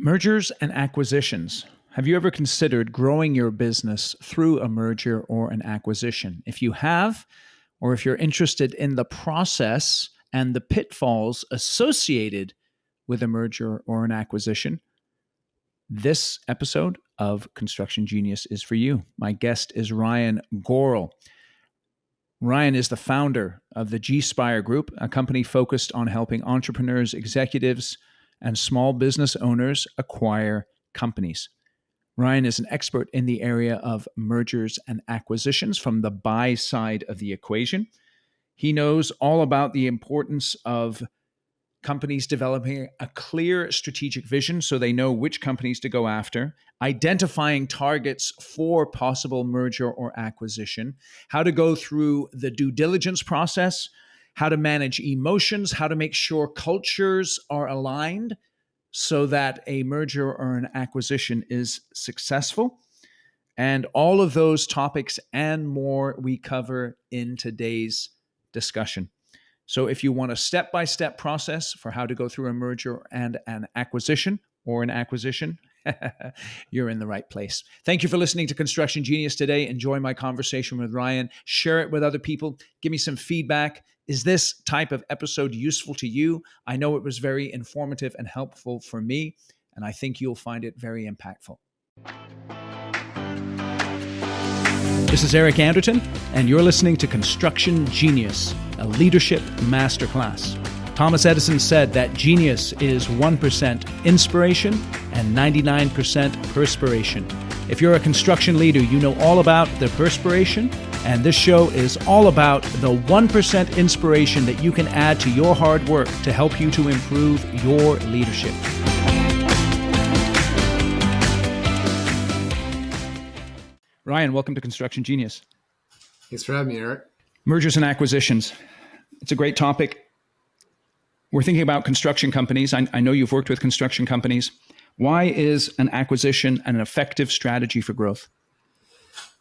Mergers and acquisitions. Have you ever considered growing your business through a merger or an acquisition? If you have, or if you're interested in the process and the pitfalls associated with a merger or an acquisition, this episode of Construction Genius is for you. My guest is Ryan Goral. Ryan is the founder of the G-Spire Group, a company focused on helping entrepreneurs, executives, and small business owners acquire companies. Ryan is an expert in the area of mergers and acquisitions from the buy side of the equation. He knows all about the importance of companies developing a clear strategic vision so they know which companies to go after, identifying targets for possible merger or acquisition, how to go through the due diligence process, how to manage emotions, how to make sure cultures are aligned so that a merger or an acquisition is successful. And all of those topics and more we cover in today's discussion. So if you want a step-by-step process for how to go through a merger and an acquisition, you're in the right place. Thank you for listening to Construction Genius today. Enjoy my conversation with Ryan. Share it with other people. Give me some feedback. Is this type of episode useful to you? I know it was very informative and helpful for me, and I think you'll find it very impactful. This is Eric Anderton, and you're listening to Construction Genius, a leadership masterclass. Thomas Edison said that genius is 1% inspiration and 99% perspiration. If you're a construction leader, you know all about the perspiration, and this show is all about the 1% inspiration that you can add to your hard work to help you to improve your leadership. Ryan, welcome to Construction Genius. Thanks for having me, Eric. Mergers and acquisitions. It's a great topic. We're thinking about construction companies. I know you've worked with construction companies. Why is an acquisition an effective strategy for growth?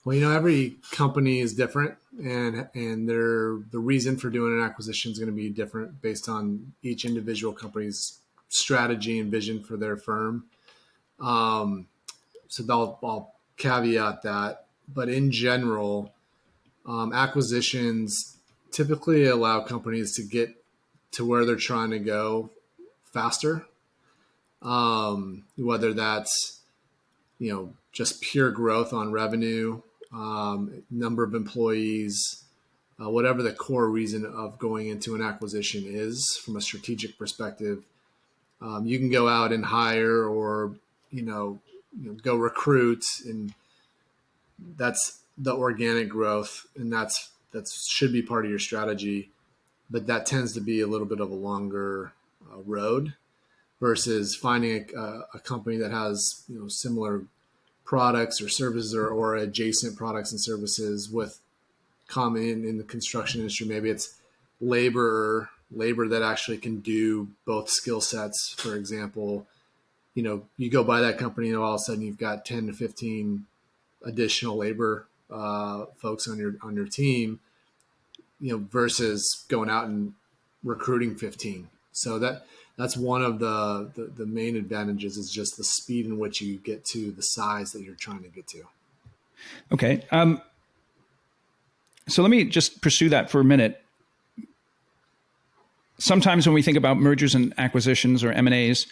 Well, every company is different, and the reason for doing an acquisition is going to be different based on each individual company's strategy and vision for their firm. So I'll caveat that, but in general, acquisitions typically allow companies to get to where they're trying to go faster. Whether that's, just pure growth on revenue, number of employees, whatever the core reason of going into an acquisition is from a strategic perspective. You can go out and hire or, go recruit, and that's the organic growth, and that should be part of your strategy. But that tends to be a little bit of a longer road versus finding a company that has similar products or services or adjacent products and services with common in the construction industry. Maybe it's labor that actually can do both skill sets. For example, you go buy that company and all of a sudden you've got 10 to 15 additional labor folks on your team, versus going out and recruiting 15. So that's one of the main advantages is just the speed in which you get to the size that you're trying to get to. Okay. So let me just pursue that for a minute. Sometimes when we think about mergers and acquisitions or M&As,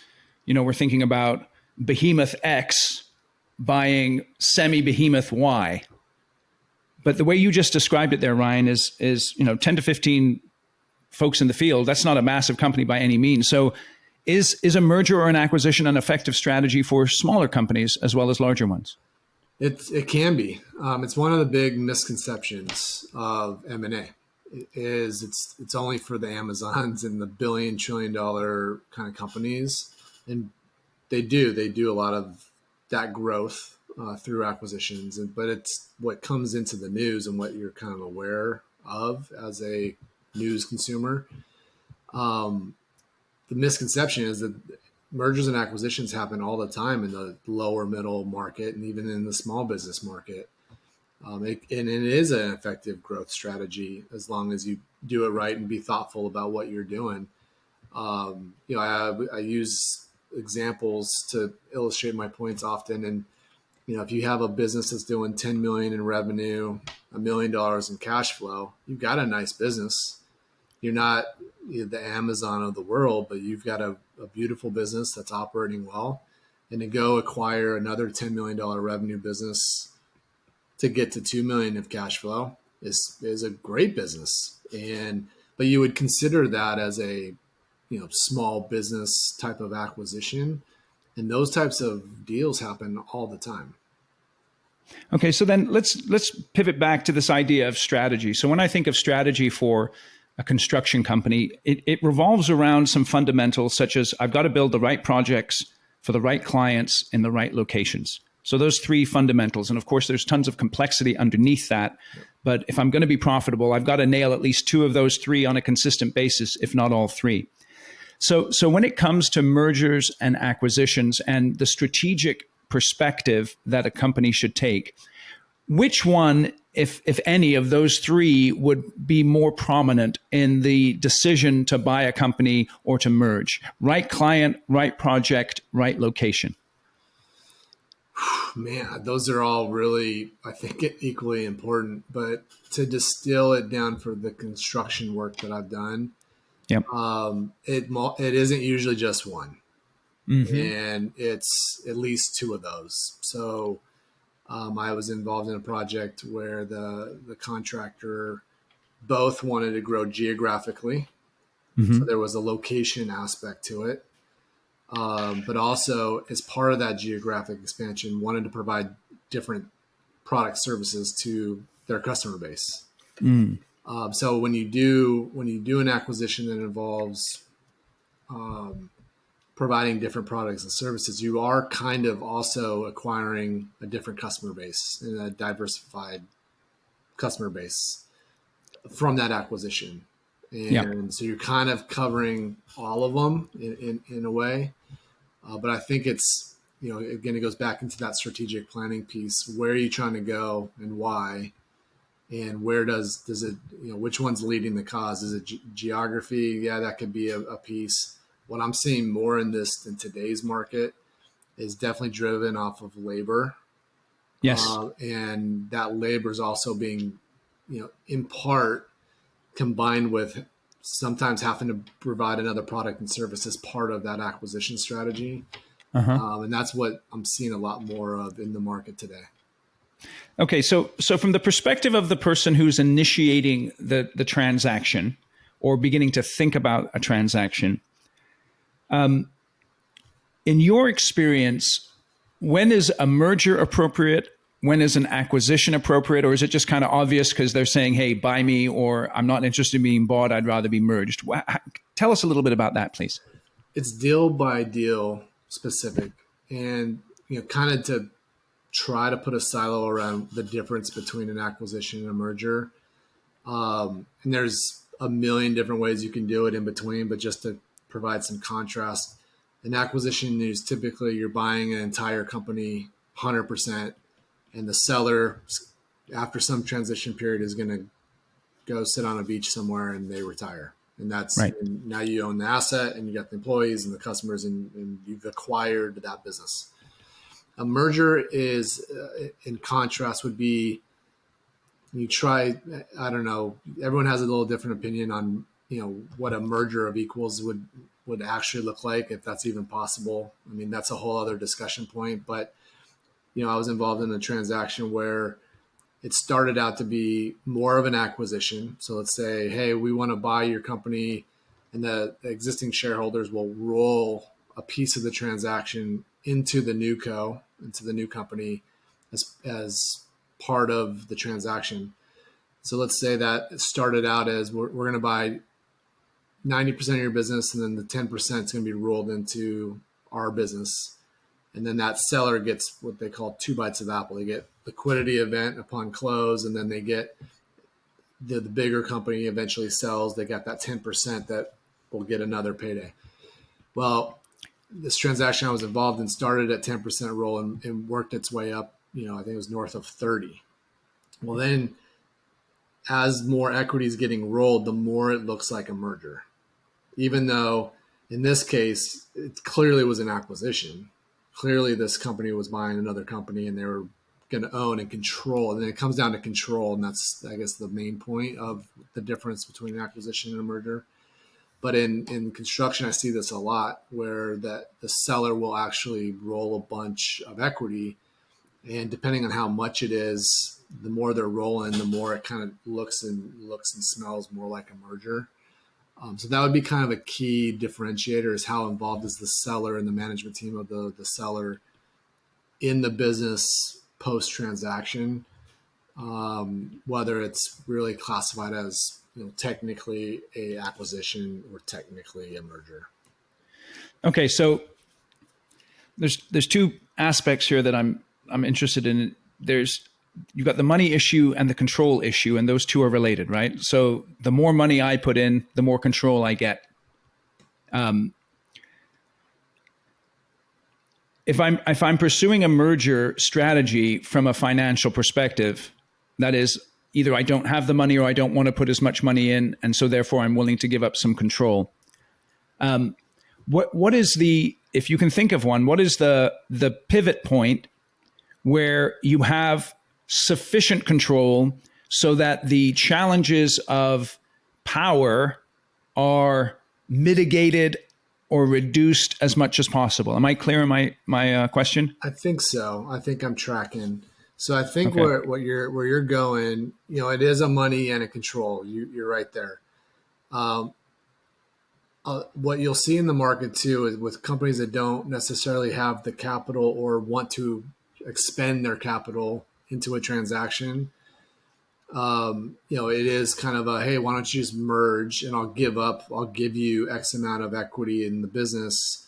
we're thinking about behemoth X buying semi-behemoth Y. But the way you just described it there, Ryan, is 10 to 15 folks in the field. That's not a massive company by any means. So is a merger or an acquisition an effective strategy for smaller companies as well as larger ones? It can be. It's one of the big misconceptions of M&A. It's only for the Amazons and the billion, $1 trillion kind of companies. And they do a lot of that growth through acquisitions, but it's what comes into the news and what you're kind of aware of as a news consumer. The misconception is that mergers and acquisitions happen all the time in the lower middle market and even in the small business market. It is an effective growth strategy as long as you do it right and be thoughtful about what you're doing. I use examples to illustrate my points often. And, if you have a business that's doing 10 million in revenue, $1 million in cash flow, you've got a nice business. You're not the Amazon of the world, but you've got a beautiful business that's operating well. And to go acquire another $10 million revenue business to get to 2 million of cash flow is a great business. But you would consider that as a, small business type of acquisition. And those types of deals happen all the time. Okay, so then let's pivot back to this idea of strategy. So when I think of strategy for a construction company, it revolves around some fundamentals such as I've got to build the right projects for the right clients in the right locations. So those three fundamentals. And of course, there's tons of complexity underneath that. But if I'm going to be profitable, I've got to nail at least two of those three on a consistent basis, if not all three. So when it comes to mergers and acquisitions and the strategic perspective that a company should take, which one, if any of those three, would be more prominent in the decision to buy a company or to merge? Right client, right project, right location. Man, those are all really, I think, equally important. But to distill it down for the construction work that I've done, Yep. It isn't usually just one, Mm-hmm. and it's at least two of those. So I was involved in a project where the contractor both wanted to grow geographically, so Mm-hmm. there was a location aspect to it, but also as part of that geographic expansion, wanted to provide different product services to their customer base. Mm. So when you do an acquisition that involves providing different products and services, you are kind of also acquiring a different customer base and a diversified customer base from that acquisition. Yeah. And so you're kind of covering all of them in a way. But I think it's, again, it goes back into that strategic planning piece. Where are you trying to go and why? And where does it, which one's leading the cause? Is it geography? Yeah, that could be a piece. What I'm seeing more in today's market is definitely driven off of labor. Yes. And that labor is also being, in part combined with sometimes having to provide another product and service as part of that acquisition strategy. Uh-huh. And that's what I'm seeing a lot more of in the market today. Okay, so from the perspective of the person who's initiating the transaction or beginning to think about a transaction, in your experience, when is a merger appropriate? When is an acquisition appropriate? Or is it just kind of obvious because they're saying, hey, buy me, or I'm not interested in being bought, I'd rather be merged? Tell us a little bit about that, please. It's deal by deal specific, and kind of to try to put a silo around the difference between an acquisition and a merger. And there's a million different ways you can do it in between, but just to provide some contrast, an acquisition is typically you're buying an entire company 100%, and the seller, after some transition period, is going to go sit on a beach somewhere and they retire. And Right. and now you own the asset and you got the employees and the customers, and you've acquired that business. A merger is, in contrast, would be you try. I don't know. Everyone has a little different opinion on what a merger of equals would actually look like, if that's even possible. I mean, that's a whole other discussion point. But I was involved in a transaction where it started out to be more of an acquisition. So let's say, hey, we want to buy your company, and the existing shareholders will roll a piece of the transaction into the new into the new company as part of the transaction. So let's say that started out as we're going to buy 90% of your business, and then the 10% is going to be rolled into our business. And then that seller gets what they call two bites of apple. They get liquidity event upon close, and then they get the bigger company eventually sells. They got that 10% that will get another payday. Well, this transaction I was involved in started at 10% roll and worked its way up. I think it was north of 30. Well, then as more equity is getting rolled, the more it looks like a merger, even though In this case, it clearly was an acquisition. Clearly, this company was buying another company, and they were going to own and control. And then it comes down to control, and that's, I guess, the main point of the difference between an acquisition and a merger. But in construction, I see this a lot, where that the seller will actually roll a bunch of equity, and depending on how much it is, the more they're rolling, the more it kind of looks and smells more like a merger. So that would be kind of a key differentiator, is how involved is the seller and the management team of the seller in the business post transaction, whether it's really classified as, technically a acquisition or technically a merger. Okay, so there's two aspects here that I'm interested in. There's You've got the money issue and the control issue, and those two are related, right? So the more money I put in, the more control I get. If I'm pursuing a merger strategy from a financial perspective, that is, either I don't have the money or I don't want to put as much money in, and so therefore I'm willing to give up some control. What is the, if you can think of one, what is the pivot point where you have sufficient control so that the challenges of power are mitigated or reduced as much as possible? Am I clear in my question? I think so. I think I'm tracking. So I think Okay. where you're going, it is a money and a control. You're right there. What you'll see in the market too is with companies that don't necessarily have the capital or want to expend their capital into a transaction. It is kind of a, hey, why don't you just merge and I'll give you X amount of equity in the business,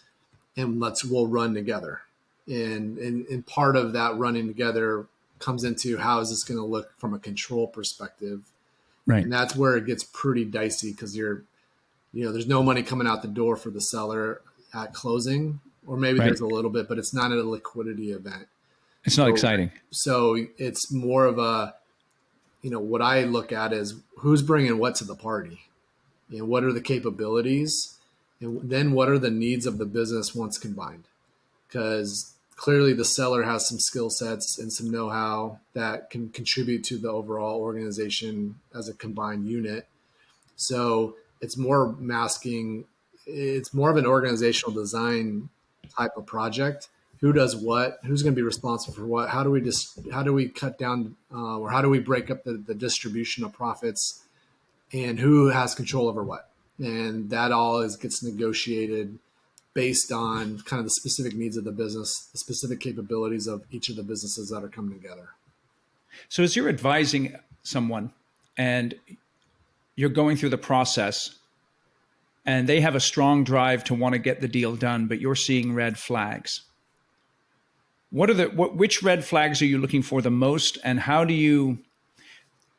and we'll run together. And part of that running together comes into, how is this going to look from a control perspective? Right. And that's where it gets pretty dicey, because there's no money coming out the door for the seller at closing, or maybe Right. there's a little bit, but it's not a liquidity event. It's not exciting. So it's more of a, what I look at is who's bringing what to the party, what are the capabilities, and then what are the needs of the business once combined? Because clearly the seller has some skill sets and some know-how that can contribute to the overall organization as a combined unit. So it's more of an organizational design type of project. Who does what? Who's going to be responsible for what? How do we cut down, or how do we break up the distribution of profits, and who has control over what? And that all gets negotiated based on kind of the specific needs of the business, the specific capabilities of each of the businesses that are coming together. So as you're advising someone and you're going through the process and they have a strong drive to want to get the deal done, but you're seeing red flags, which red flags are you looking for the most, and how do you?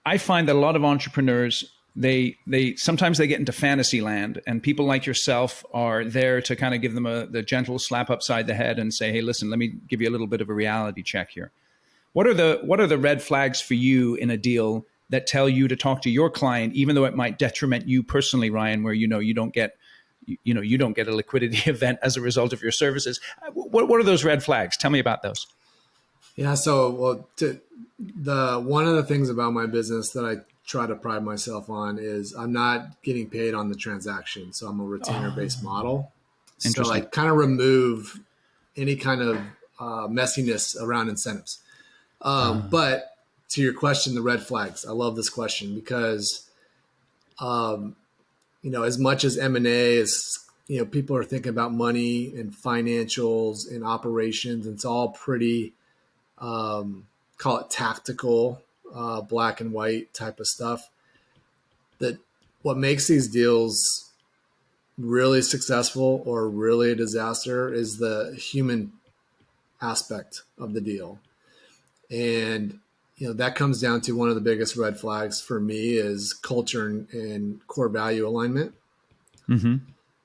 I find that a lot of entrepreneurs, they sometimes they get into fantasy land, and people like yourself are there to kind of give them the gentle slap upside the head and say, hey, listen, let me give you a little bit of a reality check here. What are the red flags for you in a deal that tell you to talk to your client, even though it might detriment you personally, Ryan, where you don't get a liquidity event as a result of your services? What are those red flags? Tell me about those. Yeah. So, one of the things about my business that I try to pride myself on is I'm not getting paid on the transaction. So I'm a retainer-based model. So I kind of remove any kind of messiness around incentives. But to your question, the red flags, I love this question because, as much as M&A is, people are thinking about money and financials and operations, it's all pretty, call it tactical, black and white type of stuff. That what makes these deals really successful or really a disaster is the human aspect of the deal. And, that comes down to one of the biggest red flags for me is culture and core value alignment. Mm-hmm.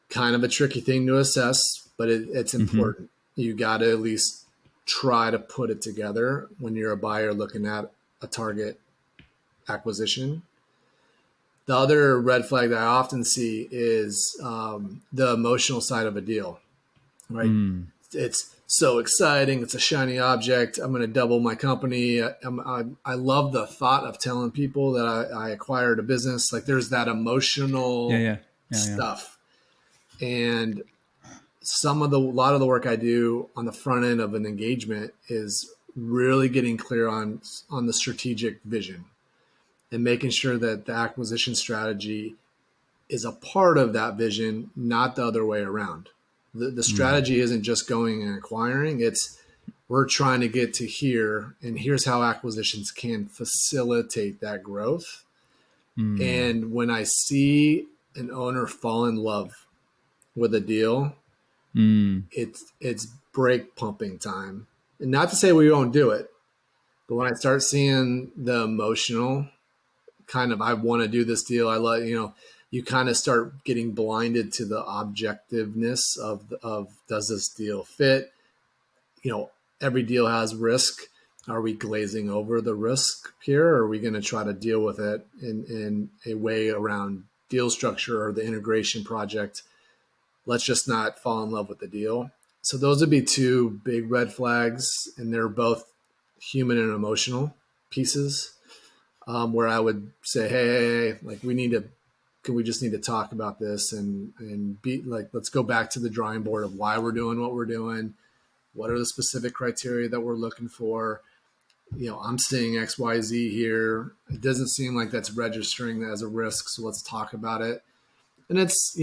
Kind of a tricky thing to assess, but it's important. Mm-hmm. You got to at least try to put it together when you're a buyer looking at a target acquisition. The other red flag that I often see is the emotional side of a deal, right? Mm. It's so exciting. It's a shiny object. I'm going to double my company. I love the thought of telling people that I acquired a business. Like there's that Yeah, emotional yeah, yeah, yeah. stuff. And a lot of the work I do on the front end of an engagement is really getting clear on the strategic vision and making sure that the acquisition strategy is a part of that vision, not the other way around. The Mm. strategy isn't just going and acquiring, it's we're trying to get to here, and here's how acquisitions can facilitate that growth. Mm. And when I see an owner fall in love with a deal, Mm. it's brake pumping time. And not to say we won't do it, but when I start seeing the emotional kind of I want to do this deal. I love, you kind of start getting blinded to the objectiveness of does this deal fit? You know, every deal has risk. Are we glazing over the risk here? Or are we going to try to deal with it in a way around deal structure or the integration project? Let's just not fall in love with the deal. So those would be two big red flags, and they're both human and emotional pieces where I would say, hey, like we just need to talk about this and be like, let's go back to the drawing board of why we're doing what we're doing. What are the specific criteria that we're looking for? I'm seeing X, Y, Z here. It doesn't seem like that's registering as a risk. So let's talk about it. And it's,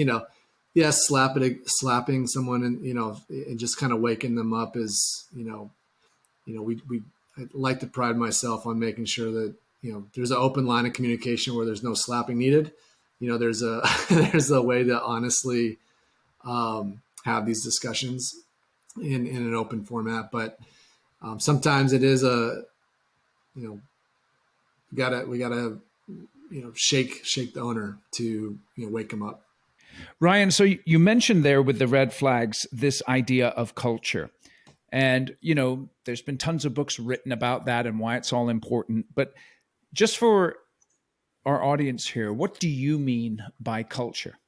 yes, slapping someone and just kind of waking them up is, we I like to pride myself on making sure that there's an open line of communication where there's no slapping needed. There's a there's a way to honestly have these discussions in an open format, but sometimes it is you know we gotta shake the owner to wake him up. Ryan, so you mentioned there with the red flags this idea of culture. And, there's been tons of books written about that and why it's all important. But just for our audience here, what do you mean by culture?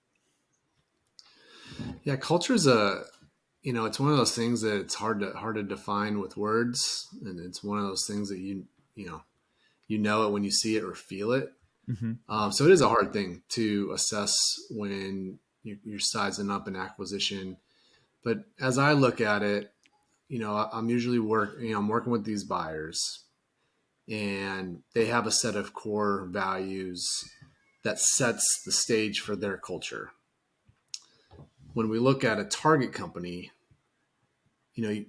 Yeah, culture is it's one of those things that it's hard to define with words, and it's one of those things that you know it when you see it or feel it. Mm-hmm. So it is a hard thing to assess when you're sizing up an acquisition. But as I look at it, I'm usually I'm working with these buyers, and they have a set of core values that sets the stage for their culture. When we look at a target company, you know,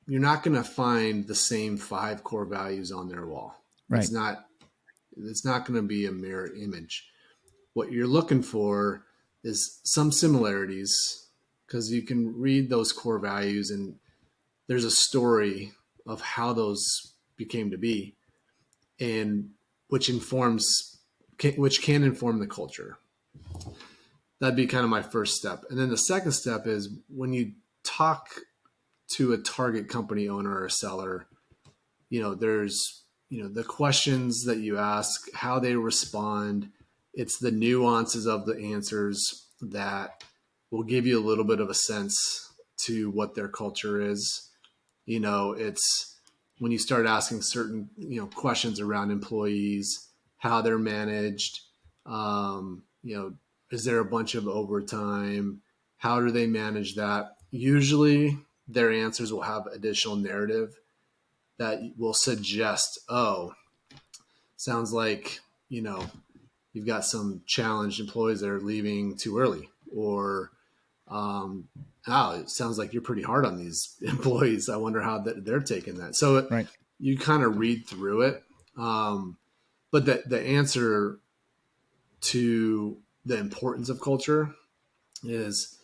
you're not going to find the same 5 core values on their wall. Right. It's not going to be a mirror image. What you're looking for is some similarities, because you can read those core values and there's a story of how those became to be, and which can inform the culture. That'd be kind of my first step. And then the second step is when you talk to a target company owner or a seller, there's the questions that you ask, how they respond. It's the nuances of the answers that will give you a little bit of a sense to what their culture is. It's when you start asking certain questions around employees, how they're managed, is there a bunch of overtime, how do they manage that? Usually their answers will have additional narrative that will suggest, oh, sounds like you've got some challenged employees that are leaving too early, or it sounds like you're pretty hard on these employees. I wonder how they're taking that. So Right. you kind of read through it. But the answer to the importance of culture is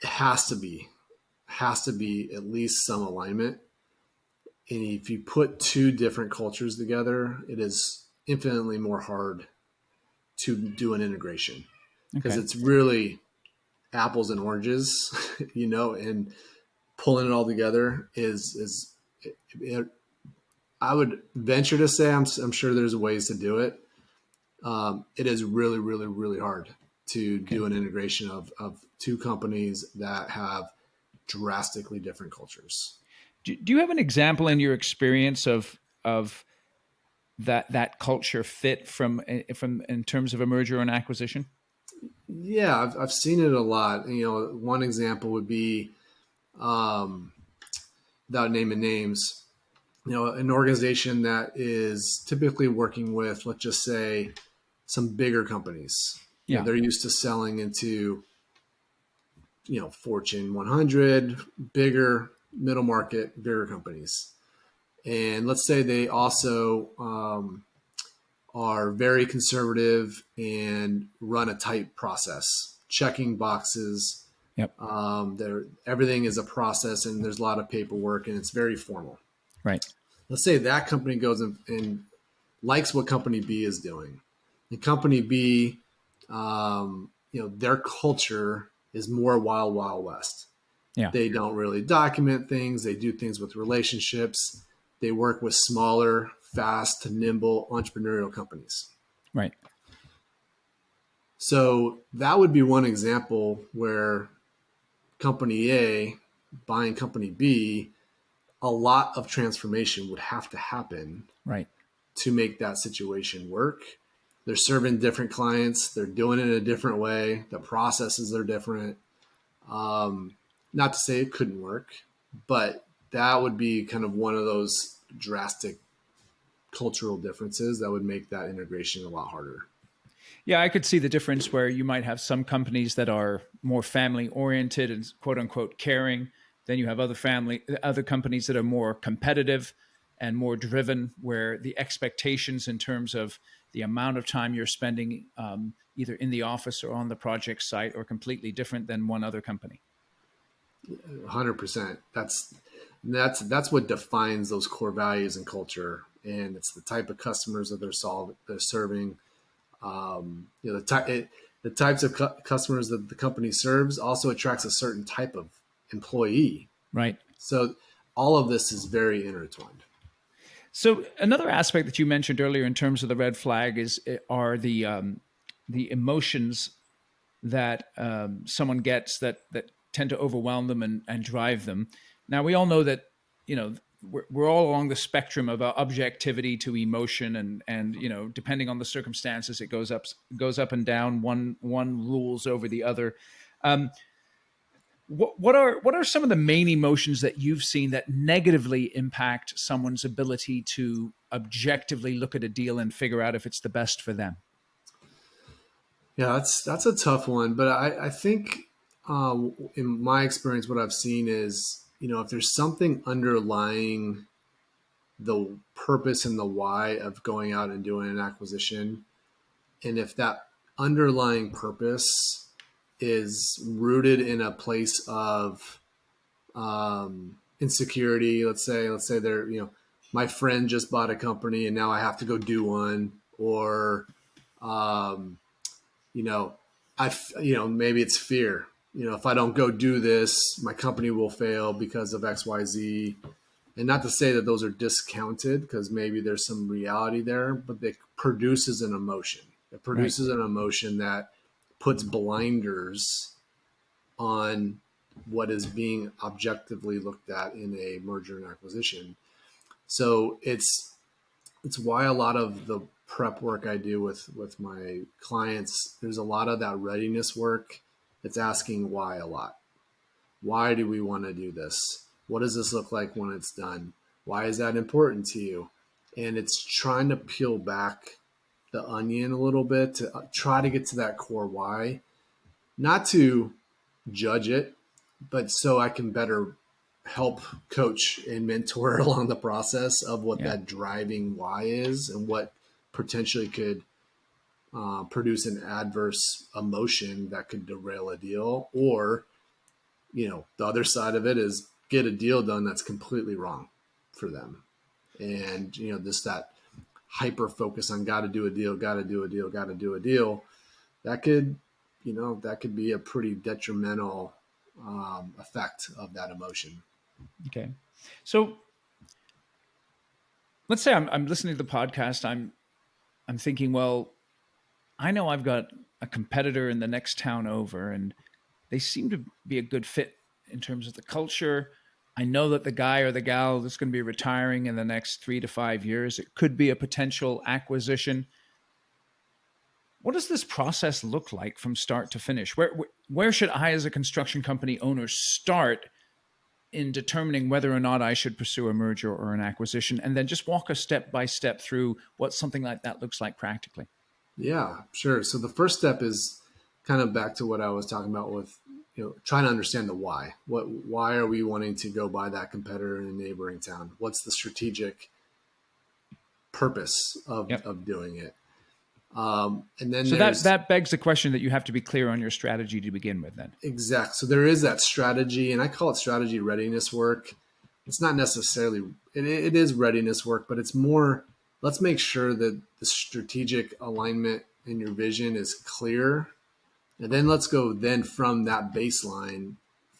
it has to be at least some alignment. And if you put 2 different cultures together, it is infinitely more hard to do an integration, because Okay. it's really apples and oranges, and pulling it all together I would venture to say I'm sure there's ways to do it, it is really, really, really hard to Okay. do an integration of two companies that have drastically different cultures. Do you have an example in your experience of that culture fit from in terms of a merger and acquisition? Yeah, I've seen it a lot. One example would be, um, without naming names, an organization that is typically working with, let's just say, some bigger companies. Yeah. They're used to selling into, Fortune 100, bigger middle market, bigger companies. And let's say they also are very conservative and run a tight process, checking boxes. Yep. Everything is a process, and there's a lot of paperwork, and it's very formal. Right. Let's say that company goes and likes what company B is doing. And company B, their culture is more wild, wild west. Yeah. They don't really document things. They do things with relationships. They work with smaller, fast, nimble entrepreneurial companies. Right. So that would be one example where company A buying company B, a lot of transformation would have to happen Right. to make that situation work. They're serving different clients. They're doing it in a different way. The processes are different. Not to say it couldn't work, but that would be kind of one of those drastic cultural differences that would make that integration a lot harder. Yeah, I could see the difference where you might have some companies that are more family oriented and quote unquote caring. Then you have other companies that are more competitive and more driven, where the expectations in terms of the amount of time you're spending either in the office or on the project site are completely different than one other company. 100%. That's what defines those core values and culture, and it's the type of customers that they're serving. The types of customers that the company serves also attracts a certain type of employee. Right. So all of this is very intertwined. So another aspect that you mentioned earlier in terms of the red flag are the emotions that someone gets that tend to overwhelm them and drive them. Now we all know that we're all along the spectrum of objectivity to emotion, and depending on the circumstances, it goes up and down. One rules over the other. Um, what are some of the main emotions that you've seen that negatively impact someone's ability to objectively look at a deal and figure out if it's the best for them? Yeah, that's a tough one, but I think in my experience, what I've seen is if there's something underlying the purpose and the why of going out and doing an acquisition, and if that underlying purpose is rooted in a place of insecurity, let's say they're my friend just bought a company and now I have to go do one, or um, you know, maybe it's fear. If I don't go do this, my company will fail because of X, Y, Z. And not to say that those are discounted, because maybe there's some reality there, but it produces an emotion. It Right. produces an emotion that puts blinders on what is being objectively looked at in a merger and acquisition. So it's why a lot of the prep work I do with my clients, there's a lot of that readiness work. It's asking why a lot. Why do we want to do this? What does this look like when it's done? Why is that important to you? And it's trying to peel back the onion a little bit to try to get to that core why, not to judge it, but so I can better help coach and mentor along the process of what Yeah. that driving why is and what potentially could produce an adverse emotion that could derail a deal. Or, the other side of it is get a deal done that's completely wrong for them. And, just that hyper focus on got to do a deal, got to do a deal, got to do a deal, that could, that could be a pretty detrimental effect of that emotion. Okay. So let's say I'm listening to the podcast. I'm thinking, well, I know I've got a competitor in the next town over, and they seem to be a good fit in terms of the culture. I know that the guy or the gal is going to be retiring in the next 3 to 5 years. It could be a potential acquisition. What does this process look like from start to finish? Where should I, as a construction company owner, start in determining whether or not I should pursue a merger or an acquisition? And then just walk us step by step through what something like that looks like practically. Yeah, sure. So the first step is kind of back to what I was talking about with, trying to understand the why. Why are we wanting to go buy that competitor in a neighboring town? What's the strategic purpose Yep. of doing it? And then So there's that begs the question that you have to be clear on your strategy to begin with then. exact. So there is that strategy, and I call it strategy readiness work. It's not necessarily, it is readiness work, but it's more, let's make sure that the strategic alignment in your vision is clear. And then let's go then from that baseline,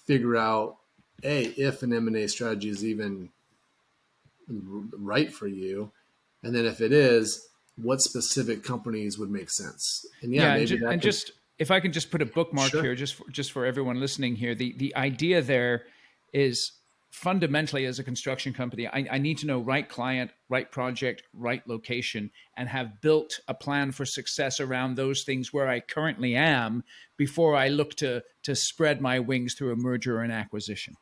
figure out, if an M&A strategy is even right for you. And then if it is, what specific companies would make sense? And yeah, Yeah, maybe that could, just if I can just put a bookmark sure. here, just for everyone listening here, the idea there is fundamentally, as a construction company, I need to know right client, right project, right location, and have built a plan for success around those things where I currently am before I look to spread my wings through a merger or an acquisition.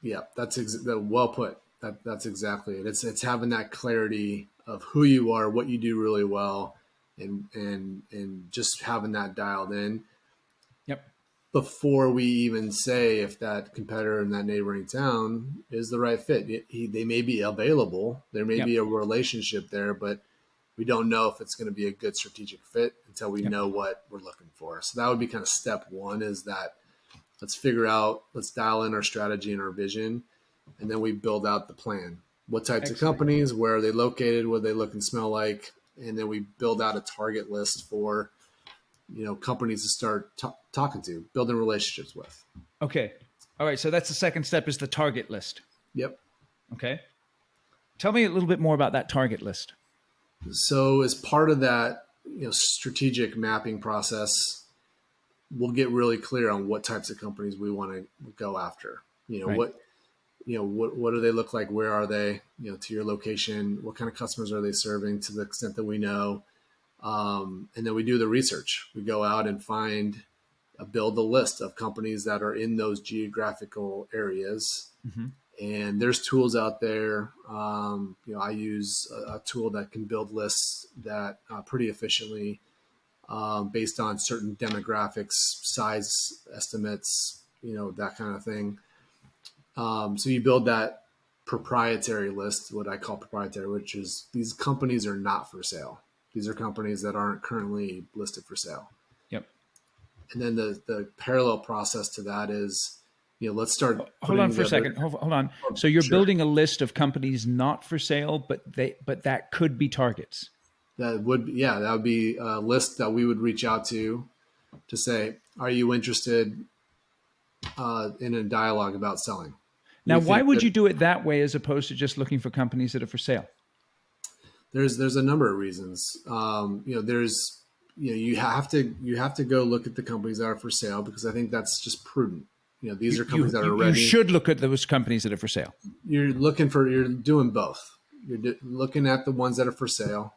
Yeah, well put. That's exactly it. It's having that clarity of who you are, what you do really well, and just having that dialed in Yep. before we even say if that competitor in that neighboring town is the right fit. They may be available. There may Yep. be a relationship there, but we don't know if it's going to be a good strategic fit until we Yep. know what we're looking for. So that would be kind of step one, is that let's dial in our strategy and our vision, and then we build out the plan. What types of Excellent. companies, where are they located, what do they look and smell like, and then we build out a target list for companies to start talking to, building relationships with. Okay. All right. So that's the second step, is the target list. Yep. Okay. Tell me a little bit more about that target list. So as part of that, strategic mapping process, we'll get really clear on what types of companies we want to go after. Right. What do they look like? Where are they? To your location, what kind of customers are they serving, to the extent that we know? And then we do the research. We go out and build a list of companies that are in those geographical areas. Mm-hmm. And there's tools out there. I use a tool that can build lists that pretty efficiently, based on certain demographics, size estimates, that kind of thing. So you build that proprietary list, what I call proprietary, which is these companies are not for sale. These are companies that aren't currently listed for sale. Yep. And then the parallel process to that is, let's start. Hold on for a together. second. Hold on. So you're Sure. building a list of companies not for sale, but that could be targets. That would be a list that we would reach out to say, are you interested in a dialogue about selling? Now, why would you do it that way as opposed to just looking for companies that are for sale? There's a number of reasons. You have to go look at the companies that are for sale, because I think that's just prudent. These are companies that are ready. You should look at those companies that are for sale. You're doing both. You're looking at the ones that are for sale.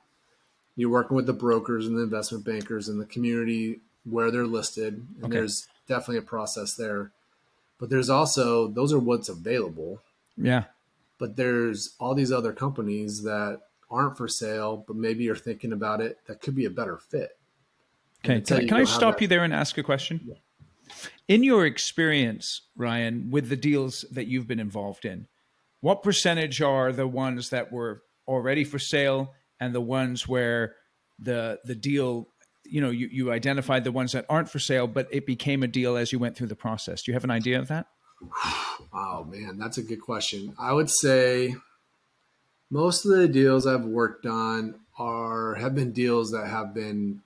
You're working with the brokers and the investment bankers and the community where they're listed. And there's definitely a process there. But there's also, those are what's available. Yeah. But there's all these other companies that aren't for sale, but maybe you're thinking about it, that could be a better fit. Okay. Can I stop you there and ask a question? Yeah. In your experience, Ryan, with the deals that you've been involved in, what percentage are the ones that were already for sale, and the ones where the deal, you identified the ones that aren't for sale, but it became a deal as you went through the process? Do you have an idea of that? Oh man, that's a good question. I would say most of the deals I've worked on have been deals that have been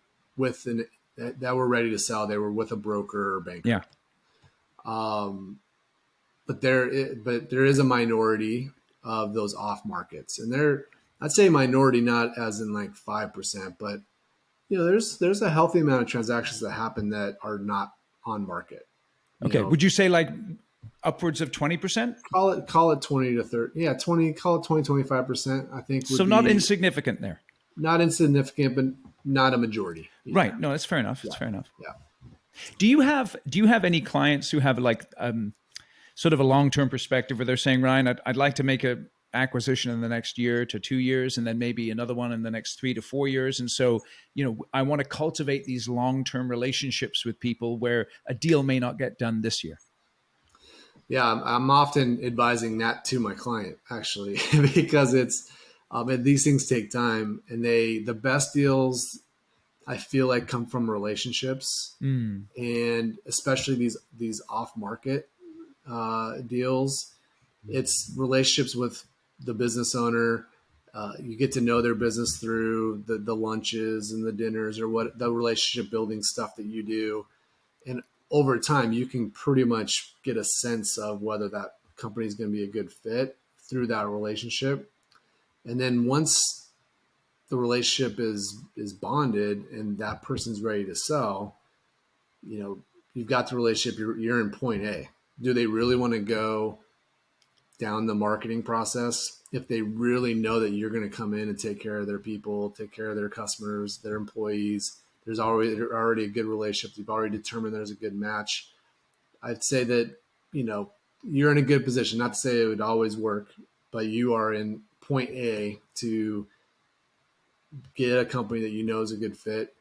that were ready to sell. They were with a broker or banker. Yeah. But there is a minority of those off markets, and I'd say minority, not as in like 5%, but there's a healthy amount of transactions that happen that are not on market. You Okay. know, Would you say like upwards of 20%? call it 20 to 30. Yeah, 20, call it 20, 25%, I think So would not be insignificant there. not insignificant, but not a majority either. Right. No, that's fair enough. Yeah. It's fair enough. Yeah. Do you have any clients who have like sort of a long-term perspective where they're saying, Ryan, I'd like to make a acquisition in the next year to 2 years, and then maybe another one in the next 3 to 4 years. And so, I want to cultivate these long-term relationships with people where a deal may not get done this year. Yeah, I'm often advising that to my client actually, because and these things take time, and the best deals I feel like come from relationships, Mm, and especially these off market deals. It's relationships with the business owner. You get to know their business through the lunches and the dinners, or what the relationship building stuff that you do. And over time, you can pretty much get a sense of whether that company is going to be a good fit through that relationship. And then once the relationship is bonded and that person's ready to sell, you've got the relationship. You're in point A. Do they really want to go down the marketing process? If they really know that you're going to come in and take care of their people, take care of their customers, their employees, there's already a good relationship. You've already determined there's a good match. I'd say that, you're in a good position. Not to say it would always work, but you are in point A to get a company that you know is a good fit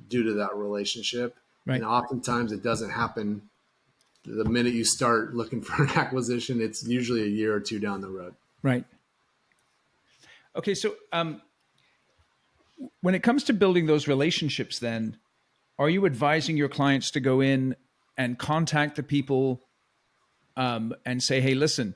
due to that relationship. And right. oftentimes it doesn't happen the minute you start looking for an acquisition. It's usually a year or two down the road. Right. Okay. So when it comes to building those relationships, then are you advising your clients to go in and contact the people and say, hey, listen,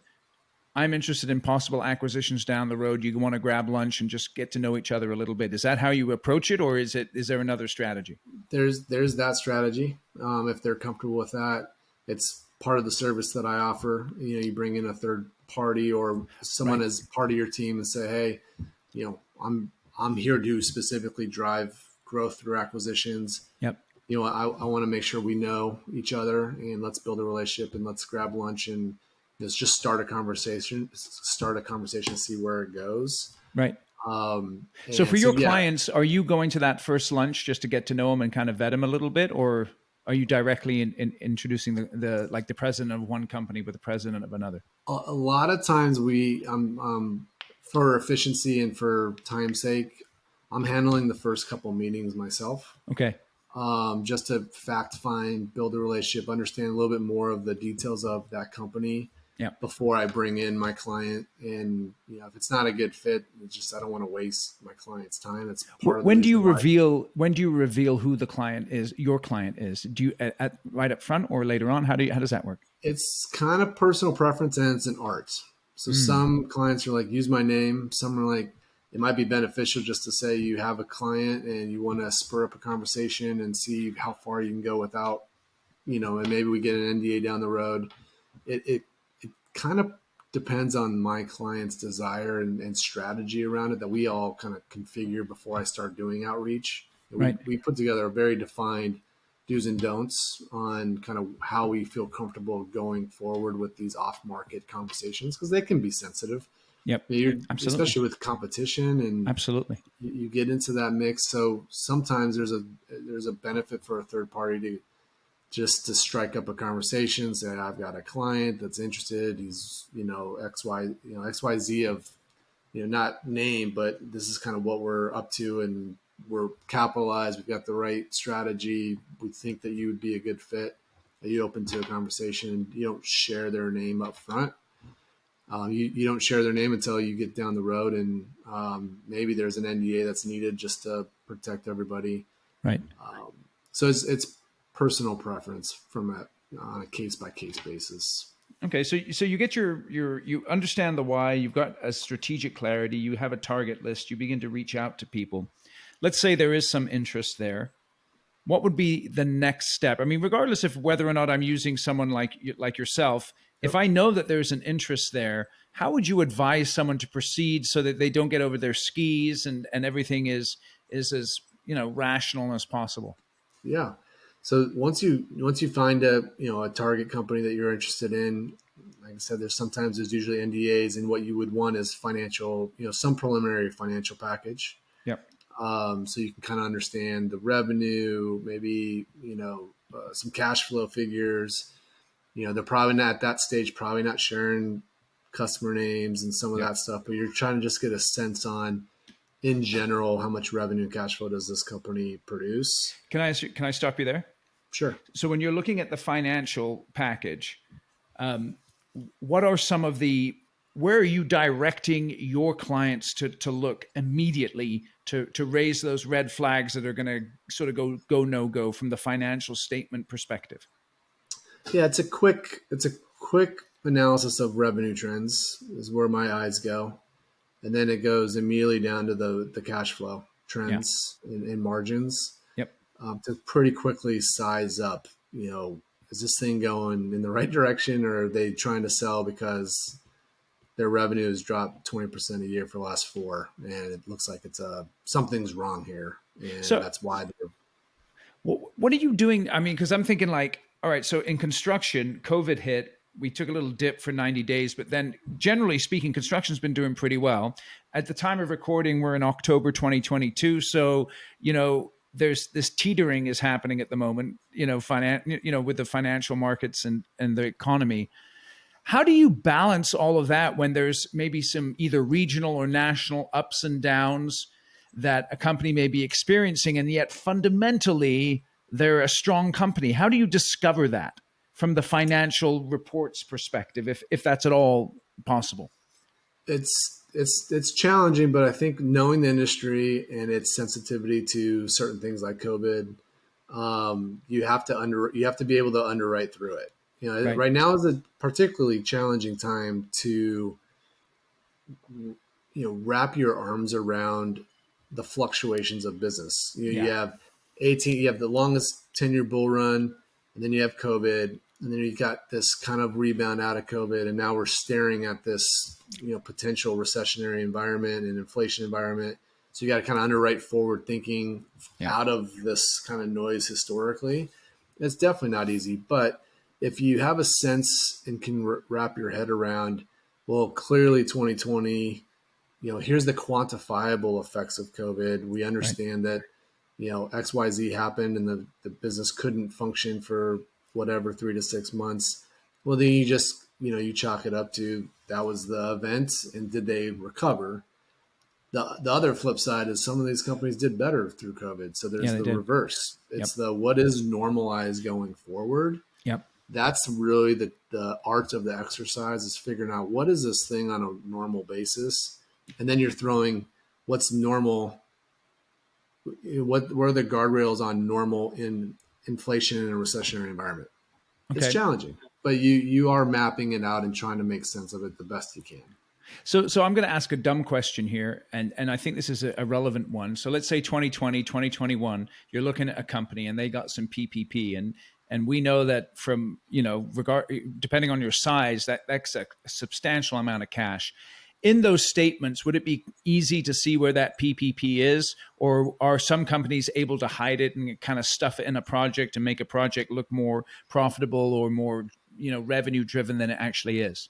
I'm interested in possible acquisitions down the road. You want to grab lunch and just get to know each other a little bit. Is that how you approach it, or is there another strategy? There's that strategy. If they're comfortable with that, it's part of the service that I offer. You bring in a third party or someone Right. as part of your team and say, hey, I'm here to specifically drive growth through acquisitions. Yep. I want to make sure we know each other, and let's build a relationship, and let's grab lunch and let's just start a conversation, see where it goes. Right. So for And so, your yeah, clients, are you going to that first lunch just to get to know them and kind of vet them a little bit, or are you directly in introducing the like the president of one company with the president of another? a lot of times for efficiency and for time's sake, I'm handling the first couple meetings myself, Okay. just to fact find, build a relationship, understand a little bit more of the details of that company Yeah. before I bring in my client. And if it's not a good fit, it's just I don't want to waste my client's time. It's part of the When do you reason why. reveal who the client is? Your client is? Do you right up front or later on? How does that work? It's kind of personal preference, and it's an art. So Mm, some clients are like, use my name. Some are like, it might be beneficial just to say you have a client and you want to spur up a conversation and see how far you can go without, and maybe we get an NDA down the road. It kind of depends on my client's desire and strategy around it that we all kind of configure before I start doing outreach. right. We put together a very defined do's and don'ts on kind of how we feel comfortable going forward with these off-market conversations, because they can be sensitive. Yep. You're, Absolutely. especially with competition, and Absolutely. you get into that mix. So sometimes there's a benefit for a third party to just to strike up a conversation, say I've got a client that's interested. He's XYZ of not name, but this is kind of what we're up to, and we're capitalized. We've got the right strategy. We think that you would be a good fit. Are you open to a conversation? You don't share their name up front. You don't share their name until you get down the road, and maybe there's an NDA that's needed just to protect everybody. Right. So it's personal preference on a case by case basis. Okay, so you get you understand the why, you've got a strategic clarity, you have a target list, you begin to reach out to people. Let's say there is some interest there. What would be the next step? I mean, regardless of whether or not I'm using someone like yourself, if Yep. I know that there's an interest there, how would you advise someone to proceed so that they don't get over their skis and everything is as rational as possible. Yeah. So once you find a target company that you're interested in, like I said, there's usually NDAs, and what you would want is financial, some preliminary financial package. Yep. So you can kind of understand the revenue, maybe some cash flow figures. They're probably not at that stage, probably not sharing customer names and some of Yep. that stuff, but you're trying to just get a sense on, in general, how much revenue and cash flow does this company produce. Can I stop you there? Sure. So when you're looking at the financial package, what are some of the where are you directing your clients to look immediately to raise those red flags that are going to sort of go no go from the financial statement perspective? Yeah, it's a quick analysis of revenue trends is where my eyes go, and then it goes immediately down to the cash flow Yeah. trends and margins, Yep. to pretty quickly size up. Is this thing going in the right direction, or are they trying to sell because their revenue has dropped 20% a year for the last four, and it looks like something's wrong here, and So that's why they're. what are you doing? I mean, because I'm thinking like, all right, so in construction, COVID hit. We took a little dip for 90 days, but then generally speaking, construction's been doing pretty well. At the time of recording, we're in October 2022. So, there's this teetering is happening at the moment, with the financial markets and the economy. How do you balance all of that when there's maybe some either regional or national ups and downs that a company may be experiencing, and yet fundamentally they're a strong company? How do you discover that from the financial reports perspective, if that's at all possible? It's challenging, but I think knowing the industry and its sensitivity to certain things like COVID, you have to be able to underwrite through it. Right. Right now is a particularly challenging time to wrap your arms around the fluctuations of business. You Yeah. have you have the longest 10-year bull run, and then you have COVID, and then you got this kind of rebound out of COVID, and now we're staring at this potential recessionary environment and inflation environment. So you got to kind of underwrite forward thinking Yeah. out of this kind of noise historically. It's definitely not easy, but if you have a sense and can wrap your head around, well, clearly 2020, here's the quantifiable effects of COVID. We Right. understand that, XYZ happened and the business couldn't function for whatever 3 to 6 months. Well, then you just, you chalk it up to that was the event, and did they recover? The other flip side is some of these companies did better through COVID. So Yeah, there's they the did. reverse. It's Yep. the what is normalized going forward. Yep. That's really the art of the exercise, is figuring out what is this thing on a normal basis. And then you're throwing what's normal, what are the guardrails on normal in inflation in a recessionary environment. It's Okay. challenging, but you are mapping it out and trying to make sense of it the best you can. So I'm going to ask a dumb question here, and I think this is a relevant one. So let's say 2020, 2021, you're looking at a company and they got some PPP, and we know that from, depending on your size, that's a substantial amount of cash. In those statements, would it be easy to see where that PPP is, or are some companies able to hide it and kind of stuff it in a project and make a project look more profitable or more, revenue driven than it actually is?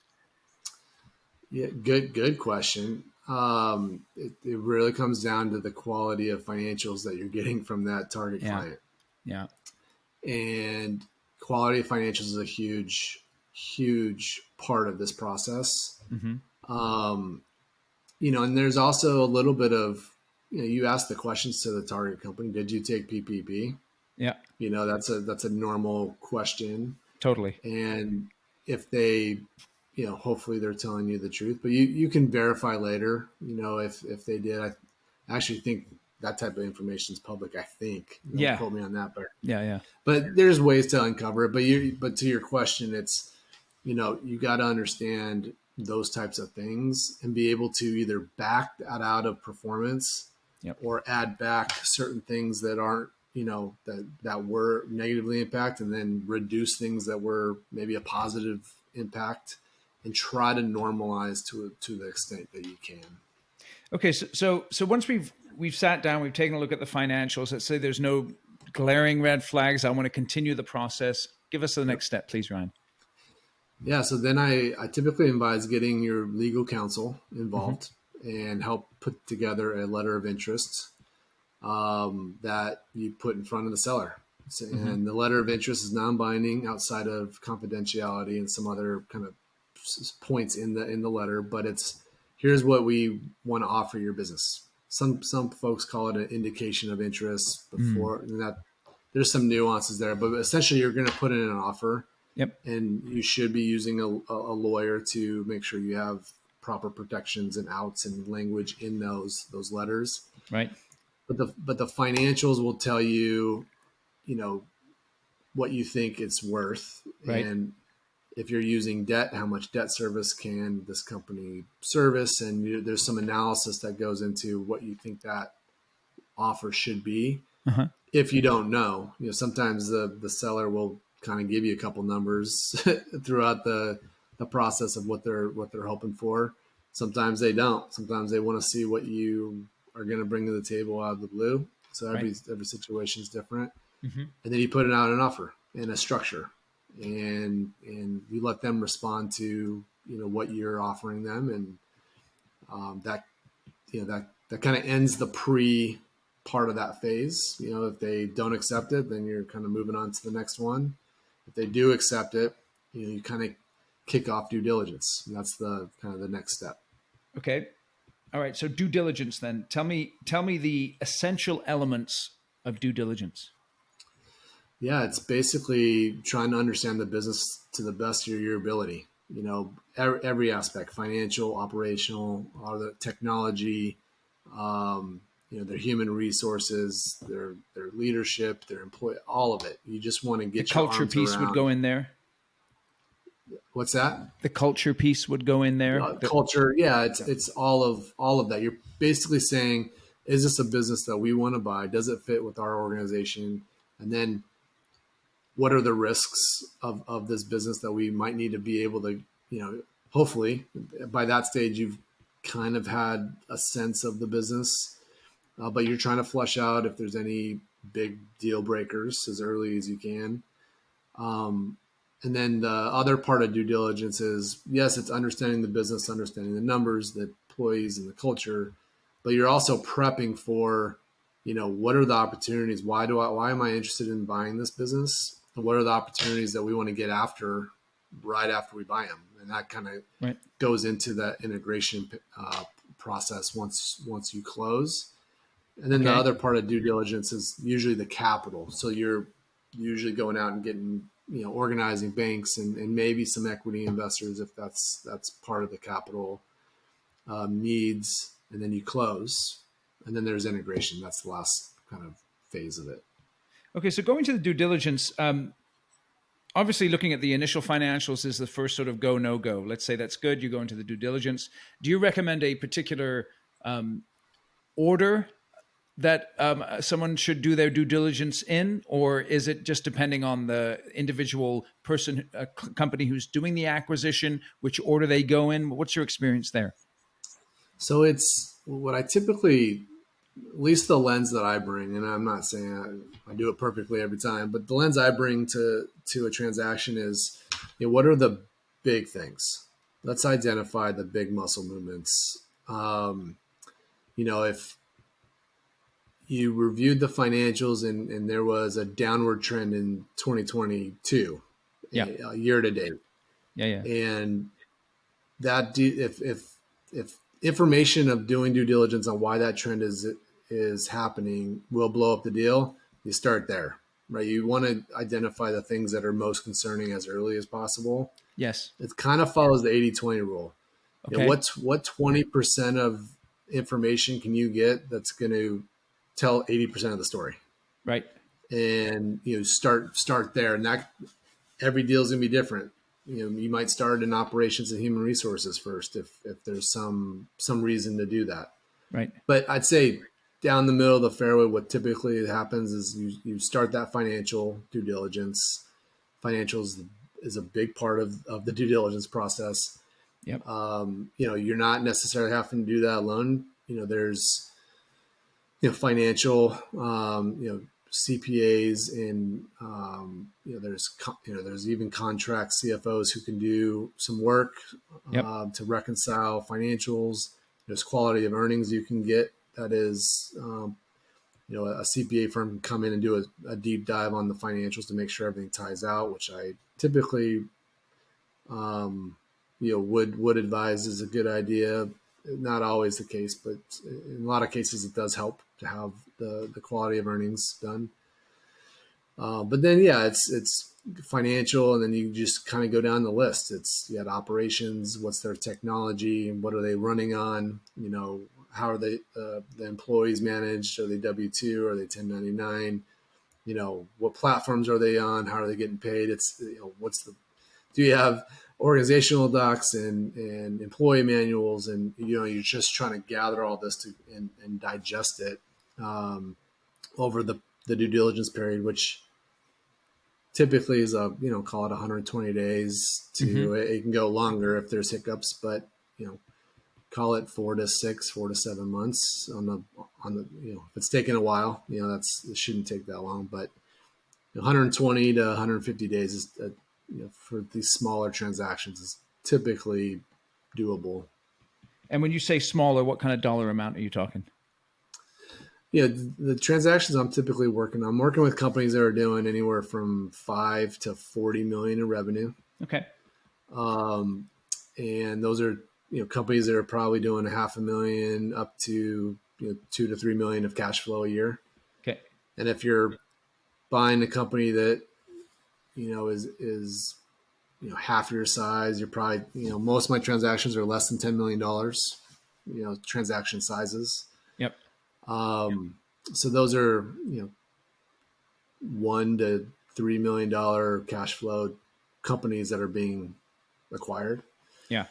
Yeah, good question. It really comes down to the quality of financials that you're getting from that target Yeah. client. Yeah. And quality of financials is a huge part of this process. Mm-hmm. Um, and there's also a little bit of, you ask the questions to the target company. Did you take PPP? Yeah. That's a normal question. Totally. And if they, hopefully they're telling you the truth, but you can verify later, if they did. I actually think that type of information is public. I think, don't Yeah. quote me on that, Yeah. Yeah. but there's ways to uncover it. But to your question, it's, you got to understand those types of things and be able to either back that out of performance Yep. or add back certain things that aren't, that were negatively impacted, and then reduce things that were maybe a positive impact, and try to normalize to the extent that you can. Okay, so once we've sat down, we've taken a look at the financials. Let's say there's no glaring red flags. I want to continue the process. Give us the next step, please, Ryan. Yeah, so then I typically advise getting your legal counsel Mm-hmm. involved and help put together a letter of interest that you put in front of the seller. So, Mm-hmm. and the letter of interest is non-binding outside of confidentiality and some other kind of points in the letter, but it's here's what we want to offer your business. Some folks call it an indication of interest Mm. before, and that there's some nuances there, but essentially you're going to put in an offer, Yep. and you should be using a lawyer to make sure you have proper protections and outs and language in those letters. Right. But the financials will tell you, you know, what you think it's worth, Right. and if you're using debt, how much debt service can this company service, and there's some analysis that goes into what you think that offer should be. Uh-huh. If you don't know, sometimes the seller will kind of give you a couple numbers throughout the process of what they're hoping for. Sometimes they don't. Sometimes they want to see what you are going to bring to the table out of the blue. So Right. every situation is different. Mm-hmm. And then you put it out an offer and a structure, and you let them respond to what you're offering them, and that that kind of ends the pre part of that phase. If they don't accept it, then you're kind of moving on to the next one. If they do accept it, you kind of kick off due diligence. And that's the kind of the next step. Okay. All right. So due diligence then. Tell me the essential elements of due diligence. Yeah, it's basically trying to understand the business to the best of your ability. Every aspect: financial, operational, all the technology, their human resources, their leadership, their employee, all of it. You just want to The get your culture arms piece would go around. in there. What's that? The culture piece would go in there. Culture. Yeah, it's Yeah. it's all of that. You're basically saying, is this a business that we want to buy? Does it fit with our organization? And then what are the risks of this business that we might need to be able to, hopefully by that stage you've kind of had a sense of the business, but you're trying to flush out if there's any big deal breakers as early as you can. Um, and then the other part of due diligence is, yes, it's understanding the business, understanding the numbers, the employees, and the culture, but you're also prepping for, what are the opportunities? Why am I interested in buying this business? And what are the opportunities that we want to get after right after we buy them? And that kind of Right. goes into that integration process once you close. And then the Okay. other part of due diligence is usually the capital. So you're usually going out and getting, organizing banks and maybe some equity investors if that's part of the capital needs. And then you close, and then there's integration. That's the last kind of phase of it. Okay. So going to the due diligence, obviously looking at the initial financials is the first sort of go no go. Let's say that's good. You go into the due diligence. Do you recommend a particular order that someone should do their due diligence in, or is it just depending on the individual person, company who's doing the acquisition, which order they go in? What's your experience there? So it's what I typically, at least the lens that I bring, and I'm not saying I do it perfectly every time, but the lens I bring to a transaction is, what are the big things? Let's identify the big muscle movements. If you reviewed the financials and there was a downward trend in 2022, Yeah, year to date, yeah, yeah. and that if information of doing due diligence on why that trend is happening will blow up the deal, you start there, right? You want to identify the things that are most concerning as early as possible. Yes. It kind of follows the 80-20 rule. Okay. What 20% of information can you get that's going to tell 80% of the story? Right. And start there, and that every deal is going to be different. You might start in operations and human resources first if there's some reason to do that. Right. But I'd say down the middle of the fairway, what typically happens is you start that financial due diligence. Financials is a big part of the due diligence process. Yep. You're not necessarily having to do that alone. there's financial, CPAs, and there's even contract CFOs who can do some work Yep. to reconcile financials. There's quality of earnings you can get. That is, a CPA firm can come in and do a deep dive on the financials to make sure everything ties out, which I typically, would advise is a good idea. Not always the case, but in a lot of cases it does help to have the quality of earnings done. But then, yeah, it's financial, and then you just kind of go down the list. You got operations, what's their technology, and what are they running on? How are they the employees managed? Are they W-2? Are they 1099? What platforms are they on? How are they getting paid? It's do you have organizational docs and employee manuals, and you're just trying to gather all this and digest it over the due diligence period, which typically is call it 120 days to Mm-hmm. it can go longer if there's hiccups, but call it 4 to 7 months on the if it's taking a while, it shouldn't take that long, but 120 to 150 days is for these smaller transactions is typically doable. And when you say smaller, what kind of dollar amount are you talking? The transactions I'm working with companies that are doing anywhere from 5 to 40 million in revenue. Okay. And those are, companies that are probably doing 500,000 up to 2 to 3 million of cash flow a year. Okay. And if you're buying a company that, is half your size, you're probably, most of my transactions are less than $10 million, transaction sizes. Yep. So those are, $1 to $3 million cash flow companies that are being acquired. Yeah.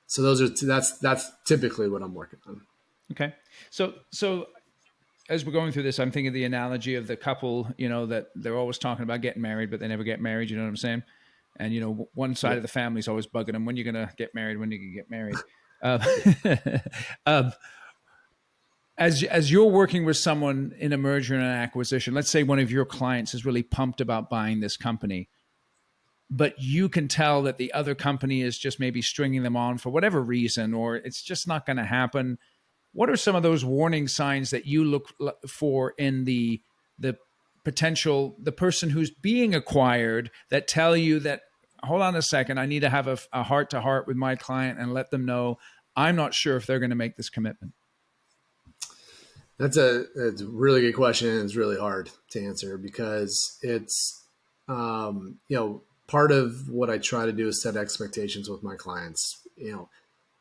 So that's typically what I'm working on. Okay. So as we're going through this, I'm thinking of the analogy of the couple, that they're always talking about getting married, but they never get married. You know what I'm saying? And one side of the family is always bugging them, when you're going to get married, when you can get married. Um, as you're working with someone in a merger and an acquisition, let's say one of your clients is really pumped about buying this company, but you can tell that the other company is just maybe stringing them on for whatever reason, or it's just not going to happen. What are some of those warning signs that you look for in the the person who's being acquired, that tell you that, hold on a second, I need to have a heart to heart with my client and let them know I'm not sure if they're going to make this commitment? That's a really good question. And it's really hard to answer because it's, part of what I try to do is set expectations with my clients.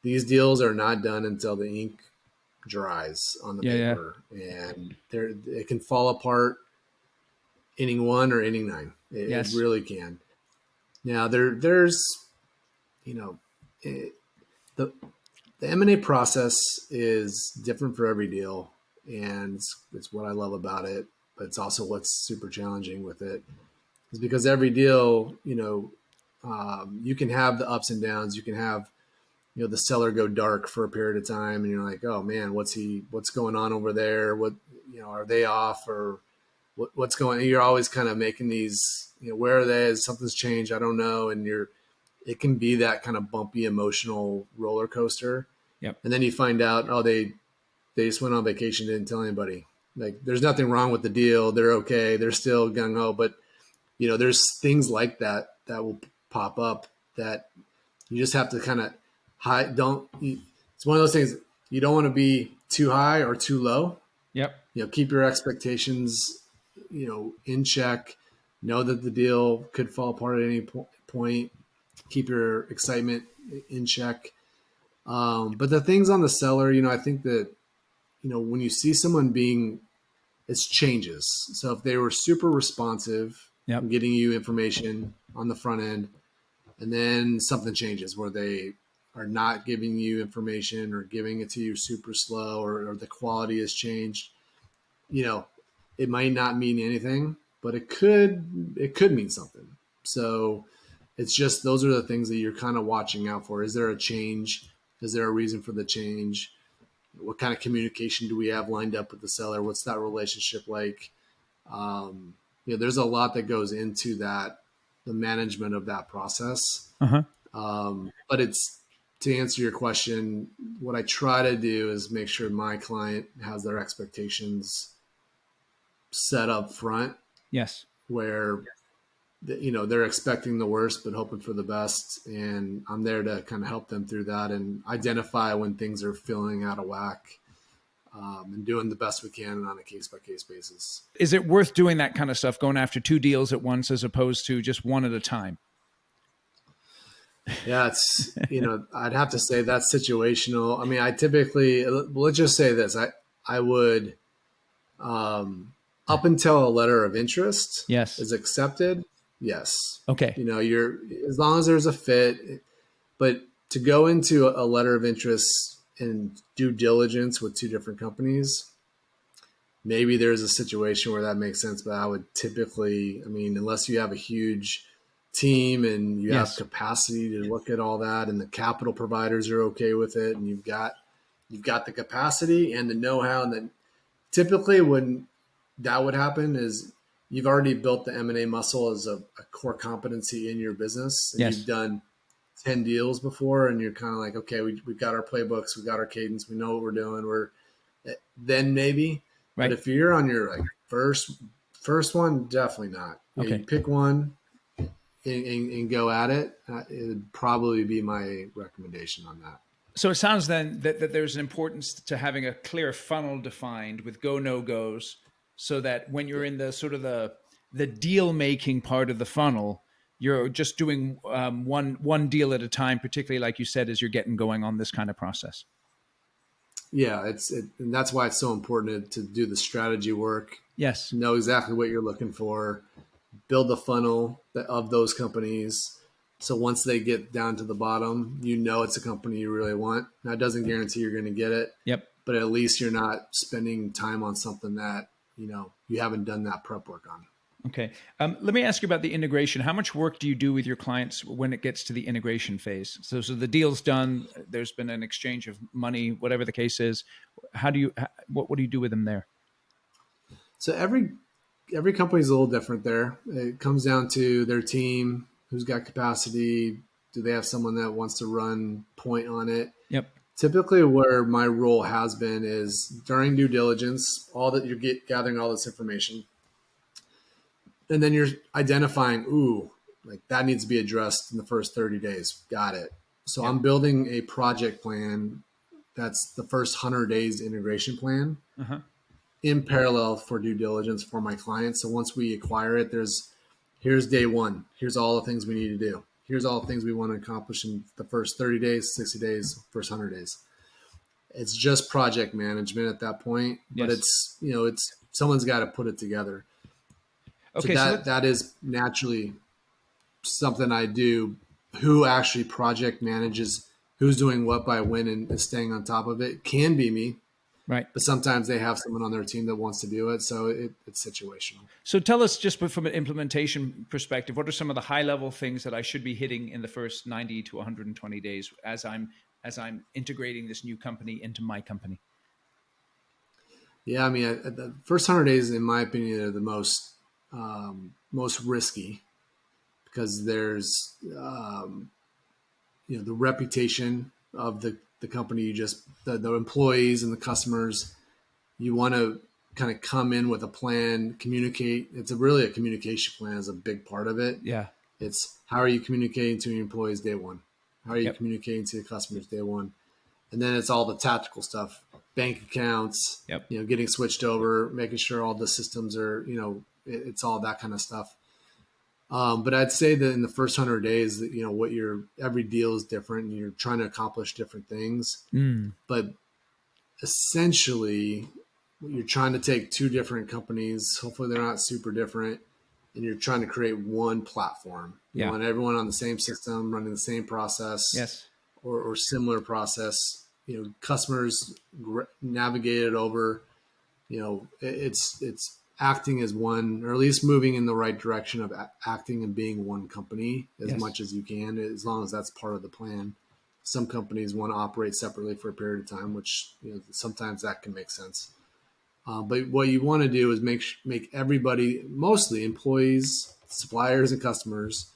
These deals are not done until the ink dries on the Yeah. paper, and it can fall apart inning 1 or inning 9. It Yes. really can. Now there's, the M&A process is different for every deal, and it's what I love about it, but it's also what's super challenging with it, is because every deal, you can have the ups and downs. You can have, the seller go dark for a period of time, and you're like, oh man, what's going on over there? What, are they off, or what's going on? You're always kind of making these, where are they? Something's changed. I don't know. And it can be that kind of bumpy emotional roller coaster. Yep. And then you find out, oh, they just went on vacation, didn't tell anybody. Like, there's nothing wrong with the deal. They're okay. They're still gung ho. But, there's things like that will pop up that you just have to kind of it's one of those things. You don't want to be too high or too low. Yep. Keep your expectations, in check. Know that the deal could fall apart at any point. Keep your excitement in check. But the things on the seller, I think that, when you see someone it's changes. So if they were super responsive Yep. in getting you information on the front end, and then something changes where they are not giving you information or giving it to you super slow, or the quality has changed, it might not mean anything, but it could mean something. So it's just, those are the things that you're kind of watching out for. Is there a change? Is there a reason for the change? What kind of communication do we have lined up with the seller? What's that relationship like? There's a lot that goes into that, the management of that process. Uh-huh. But it's, to answer your question, what I try to do is make sure my client has their expectations set up front, Yes. where they're expecting the worst but hoping for the best, and I'm there to kind of help them through that and identify when things are feeling out of whack, and doing the best we can on a case-by-case basis. Is it worth doing that kind of stuff, going after 2 deals at once as opposed to just one at a time? Yeah, it's, I'd have to say that's situational. I mean, I typically, let's just say this, I would, up until a letter of interest Yes. is accepted, yes. Okay. You're, as long as there's a fit, but to go into a letter of interest and due diligence with 2 different companies, maybe there's a situation where that makes sense, but I would typically, unless you have a huge team and you have Yes. capacity to look at all that, and the capital providers are okay with it, and you've got the capacity and the know-how, and then typically when that would happen is you've already built the M&A muscle as a core competency in your business, and Yes. you've done 10 deals before, and you're kind of like, okay, we've got our playbooks, we've got our cadence, we know what we're doing. Then maybe, Right. but if you're on your first one, definitely not. Okay. You pick one and go at it. It would probably be my recommendation on that. So it sounds then that there's an importance to having a clear funnel defined with go, no goes, so that when you're in the sort of the deal making part of the funnel, you're just doing one deal at a time, particularly like you said, as you're getting going on this kind of process. Yeah, and that's why it's so important to do the strategy work. Yes. Know exactly what you're looking for, build the funnel of those companies. So once they get down to the bottom, it's a company you really want. Now, it doesn't guarantee you're going to get it. Yep. But at least you're not spending time on something that, you haven't done that prep work on. Okay. Let me ask you about the integration. How much work do you do with your clients when it gets to the integration phase? So the deal's done. There's been an exchange of money, whatever the case is. What do you do with them there? So every company is a little different there. It comes down to their team, who's got capacity. Do they have someone that wants to run point on it? Yep. Typically where my role has been is during due diligence, all that you're gathering all this information. And then you're identifying, like that needs to be addressed in the first 30 days. Got it. So Yep. I'm building a project plan. That's the first 100 days integration plan. Uh-huh. In parallel for due diligence for my clients. So once we acquire it, here's day one. Here's all the things we need to do. Here's all the things we want to accomplish in the first 30 days, 60 days, first 100 days. It's just project management at that point, but Yes. it's someone's got to put it together. Okay. So that is naturally something I do. Who actually project manages, who's doing what by when, and is staying on top of it can be me. Right. But sometimes they have someone on their team that wants to do it. So it's situational. So tell us, just from an implementation perspective, what are some of the high level things that I should be hitting in the first 90 to 120 days as I'm integrating this new company into my company? Yeah. The first 100 days, in my opinion, are the most risky, because there's, the reputation of the company, the employees and the customers. You want to kind of come in with a plan, communicate. It's really a communication plan is a big part of it. Yeah. It's how are you communicating to your employees day one? How are you Yep. communicating to your customers day one? And then it's all the tactical stuff, bank accounts, Yep. getting switched over, making sure all the systems are, it's all that kind of stuff. But I'd say that in the first 100 days, that every deal is different, and you're trying to accomplish different things. But essentially, you're trying to take 2 different companies. Hopefully, they're not super different, and you're trying to create one platform. You want everyone on the same system, running the same process, Yes. or similar process. Customers navigate it over. It's acting as one, or at least moving in the right direction of acting and being one company as Yes. much as you can, as long as that's part of the plan. some companies want to operate separately for a period of time, which sometimes that can make sense. But what you want to do is make everybody, mostly employees, suppliers, and customers,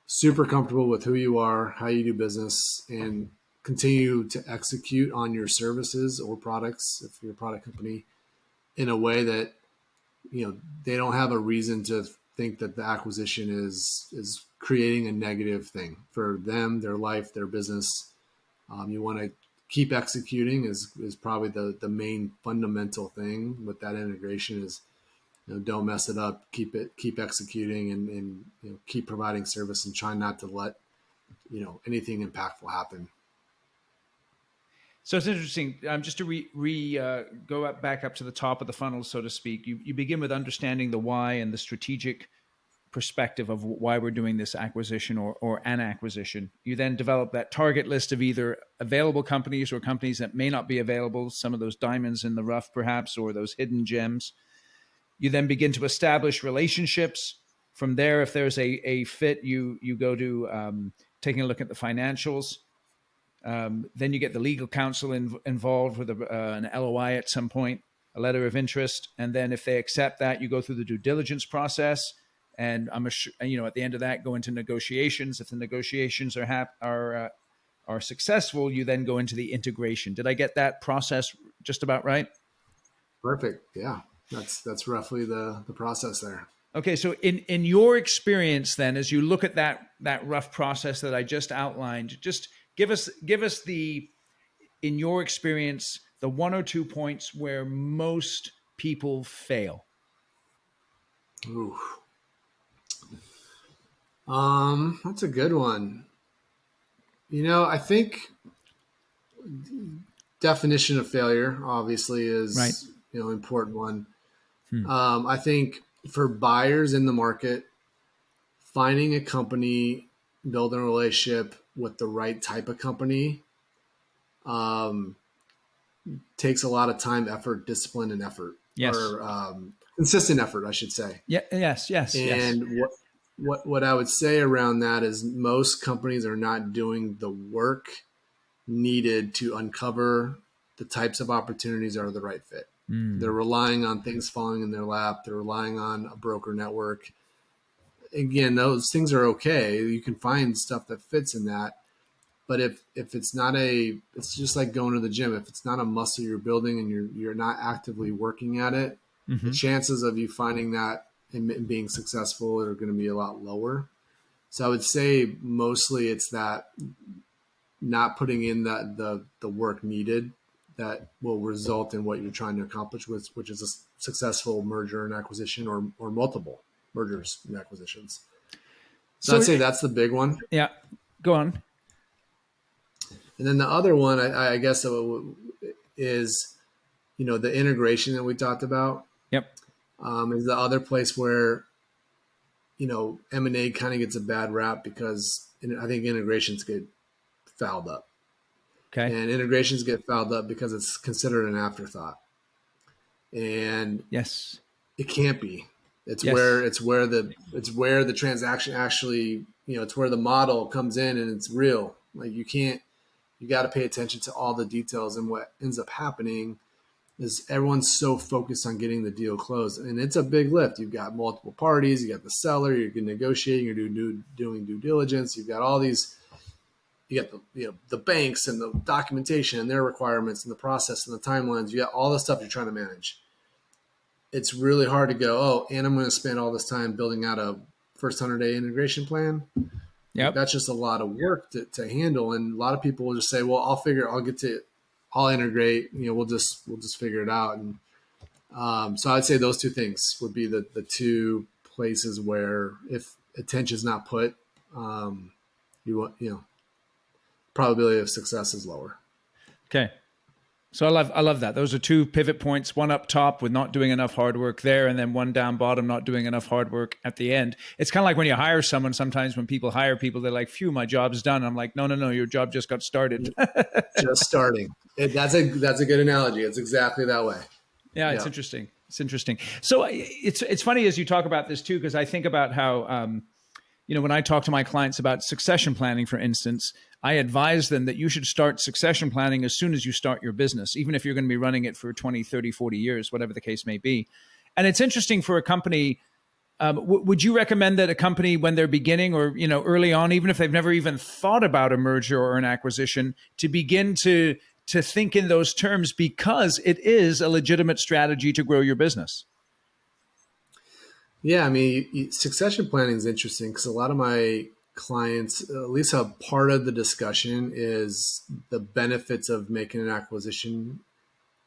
super comfortable with who you are, how you do business, and continue to execute on your services or products if you're a product company in a way that they don't have a reason to think that the acquisition is creating a negative thing for them, their life, their business. You want to keep executing is probably the main fundamental thing with that integration is don't mess it up, keep executing and keep providing service and try not to let anything impactful happen. So it's interesting. Just to go back up to the top of the funnel, so to speak. You begin with understanding the why and the strategic perspective of why we're doing this acquisition or an acquisition. You then develop that target list of either available companies or companies that may not be available, some of those diamonds in the rough perhaps, or those hidden gems. You then begin to establish relationships. From there, if there's a fit, you go to taking a look at the financials. Then you get the legal counsel involved with an LOI at some point, a letter of interest. And then if they accept that, you go through the due diligence process. And at the end of that, go into negotiations. If the negotiations are successful, you then go into the integration. Did I get that process just about right? Perfect. Yeah, that's roughly the process there. Okay, so in your experience, then, as you look at that rough process that I just outlined, just give us in your experience, the 1 or 2 points where most people fail. Ooh. That's a good one. I think definition of failure obviously is right. An important one. I think for buyers in the market, finding a company, building a relationship with the right type of company, takes a lot of time, effort, discipline, and effort. Yes. Or consistent effort, I should say. Yeah. Yes. And yes. What I would say around that is most companies are not doing the work needed to uncover the types of opportunities that are the right fit. They're relying on things falling in their lap. They're relying on a broker network. Again, those things are okay. You can find stuff that fits in that. But if it's not it's just like going to the gym. If it's not a muscle you're building and you're not actively working at it, the chances of you finding that and being successful are going to be a lot lower. So I would say mostly it's that not putting in the work needed that will result in what you're trying to accomplish, which is a successful merger and acquisition or multiple mergers and acquisitions. So I'd say that's the big one. Yeah, go on. And then the other one, I guess, is the integration that we talked about. Yep. Is the other place where M&A kind of gets a bad rap because I think integrations get fouled up. Okay. And integrations get fouled up because it's considered an afterthought. And yes, it can't be. It's where the transaction actually, it's where the model comes in and it's real. Like you got to pay attention to all the details, and what ends up happening is everyone's so focused on getting the deal closed, and it's a big lift. You've got multiple parties, you got the seller, you're negotiating, you're doing due diligence. You've got all these, you got the banks and the documentation and their requirements and the process and the timelines. You got all the stuff you're trying to manage. It's really hard to go, and I'm going to spend all this time building out a first 100-day integration plan. Yep. That's just a lot of work to handle. And a lot of people will just say, well, I'll integrate, we'll just figure it out. And so I'd say those two things would be the two places where if attention is not put, probability of success is lower. Okay. So I love that. Those are two pivot points, one up top with not doing enough hard work there, and then one down bottom, not doing enough hard work at the end. It's kind of like when you hire someone, sometimes when people hire people, they're like, phew, my job's done. I'm like, no, your job just got started. Just starting. That's a good analogy. It's exactly that way. Yeah, it's interesting. It's interesting. So it's funny as you talk about this too, because I think about how, when I talk to my clients about succession planning, for instance, I advise them that you should start succession planning as soon as you start your business, even if you're going to be running it for 20, 30, 40 years, whatever the case may be. And it's interesting for a company. Would you recommend that a company, when they're beginning or early on, even if they've never even thought about a merger or an acquisition, to begin to think in those terms, because it is a legitimate strategy to grow your business? Yeah, I mean, succession planning is interesting because a lot of my clients, at least a part of the discussion is the benefits of making an acquisition,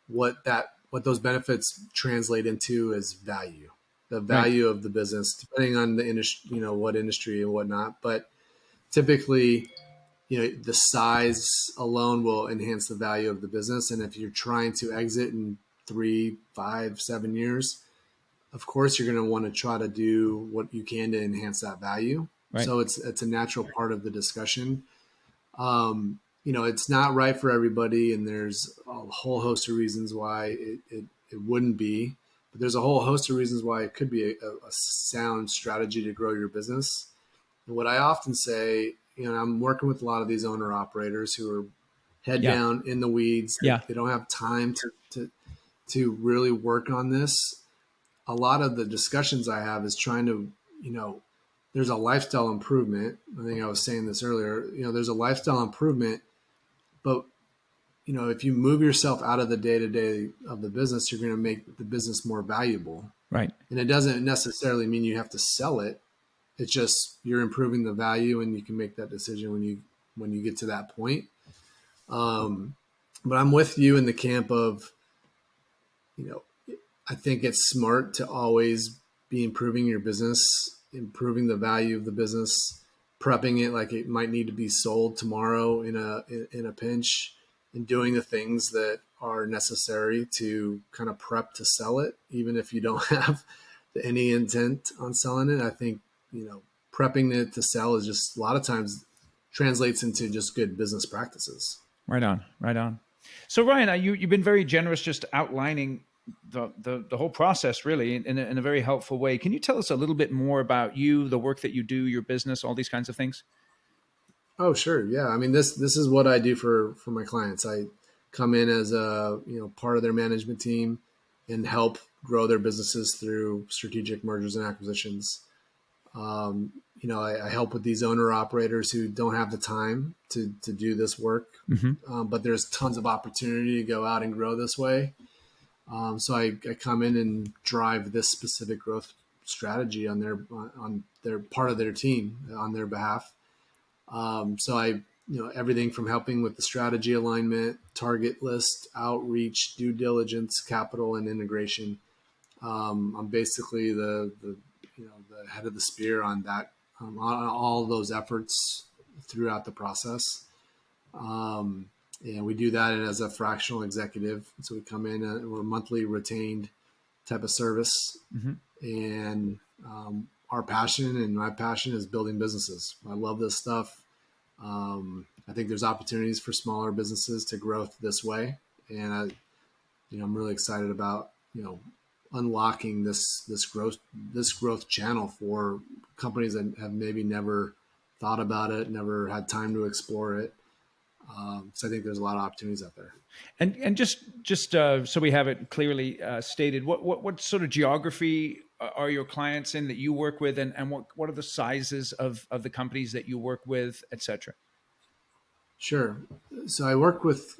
what those benefits translate into is value, the Right. value of the business, depending on the industry, what industry and whatnot. But typically, the size alone will enhance the value of the business. And if you're trying to exit in 3, 5, 7 years, of course you're going to want to try to do what you can to enhance that value. Right. So it's a natural part of the discussion. It's not right for everybody, and there's a whole host of reasons why it wouldn't be. But there's a whole host of reasons why it could be a sound strategy to grow your business. And what I often say, I'm working with a lot of these owner operators who are head Yeah. down in the weeds. Yeah. They don't have time to really work on this. A lot of the discussions I have is trying to, there's a lifestyle improvement. I think I was saying this earlier, there's a lifestyle improvement, but if you move yourself out of the day to day of the business, you're going to make the business more valuable. Right. And it doesn't necessarily mean you have to sell it. It's just you're improving the value, and you can make that decision when you get to that point. But I'm with you in the camp of, you know, I think it's smart to always be improving your business, improving the value of the business, prepping it like it might need to be sold tomorrow in a pinch, and doing the things that are necessary to kind of prep to sell it, even if you don't have any intent on selling it. I think, prepping it to sell is just a lot of times translates into just good business practices. Right on. Right on. So Ryan, you've been very generous just outlining the whole process really in a very helpful way. Can you tell us a little bit more about you, the work that you do, your business, all these kinds of things? Oh, sure. Yeah. I mean, this is what I do for my clients. I come in as a, part of their management team and help grow their businesses through strategic mergers and acquisitions. I help with these owner operators who don't have the time to do this work, Mm-hmm. but there's tons of opportunity to go out and grow this way. So I come in and drive this specific growth strategy on their part of their team on their behalf. So everything from helping with the strategy alignment, target list, outreach, due diligence, capital, and integration. I'm basically the head of the spear on that, on all those efforts throughout the process. And we do that as a fractional executive. So we come in and we're a monthly retained type of service. Mm-hmm. And our passion and my passion is building businesses. I love this stuff. I think there's opportunities for smaller businesses to grow this way. And I'm really excited about, unlocking this growth channel for companies that have maybe never thought about it, never had time to explore it. So I think there's a lot of opportunities out there. And just so we have it clearly stated, what sort of geography are your clients in that you work with, and what are the sizes of the companies that you work with, et cetera? Sure. So I work with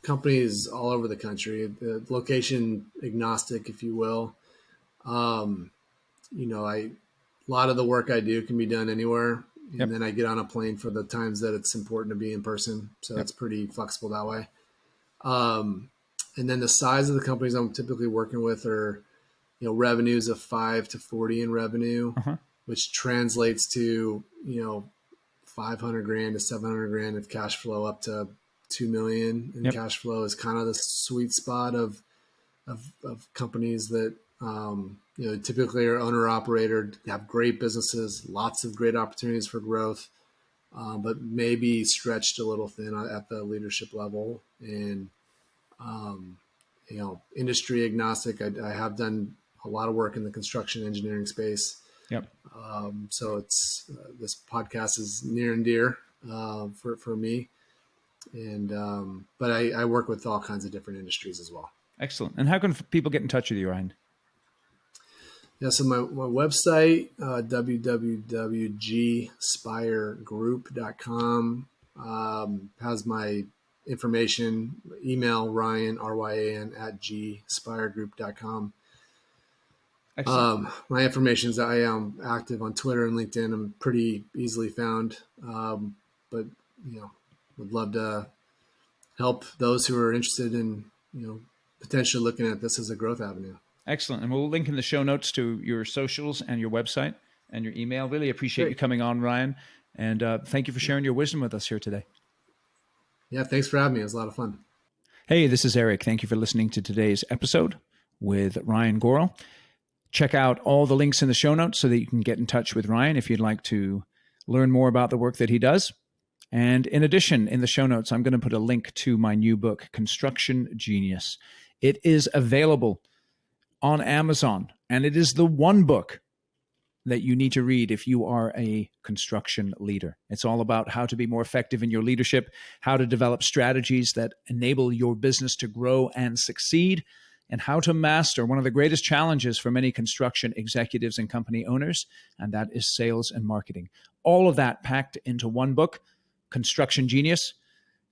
companies all over the country, location agnostic, if you will. Um, a lot of the work I do can be done anywhere. And Yep. then I get on a plane for the times that it's important to be in person. So Yep. that's pretty flexible that way. Um, and then the size of the companies I'm typically working with are, revenues of 5 to 40 in revenue, Uh-huh. which translates to, 500 grand to 700 grand of cash flow, up to 2 million in Yep. cash flow is kind of the sweet spot of companies that, typically are owner operator, have great businesses, lots of great opportunities for growth, but maybe stretched a little thin at the leadership level. And, industry agnostic. I have done a lot of work in the construction engineering space. Yep. So it's this podcast is near and dear. for me. And but I work with all kinds of different industries as well. Excellent. And how can people get in touch with you, Ryan? Yeah, so my website, www.gspiregroup.com, has my information. Email Ryan, Ryan, at gspiregroup.com. Excellent. My information is I am active on Twitter and LinkedIn. I'm pretty easily found, but would love to help those who are interested in potentially looking at this as a growth avenue. Excellent. And we'll link in the show notes to your socials and your website and your email. Really appreciate you coming on, Ryan. And thank you for sharing your wisdom with us here today. Yeah, thanks for having me. It was a lot of fun. Hey, this is Eric. Thank you for listening to today's episode with Ryan Goral. Check out all the links in the show notes so that you can get in touch with Ryan if you'd like to learn more about the work that he does. And in addition, in the show notes, I'm going to put a link to my new book, Construction Genius. It is available on Amazon, and it is the one book that you need to read if you are a construction leader. It's all about how to be more effective in your leadership, how to develop strategies that enable your business to grow and succeed, and how to master one of the greatest challenges for many construction executives and company owners, and that is sales and marketing. All of that packed into one book, Construction Genius.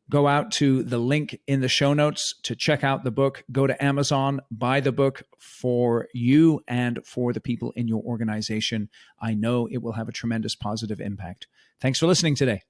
Go out to the link in the show notes to check out the book. Go to Amazon, buy the book for you and for the people in your organization. I know it will have a tremendous positive impact. Thanks for listening today.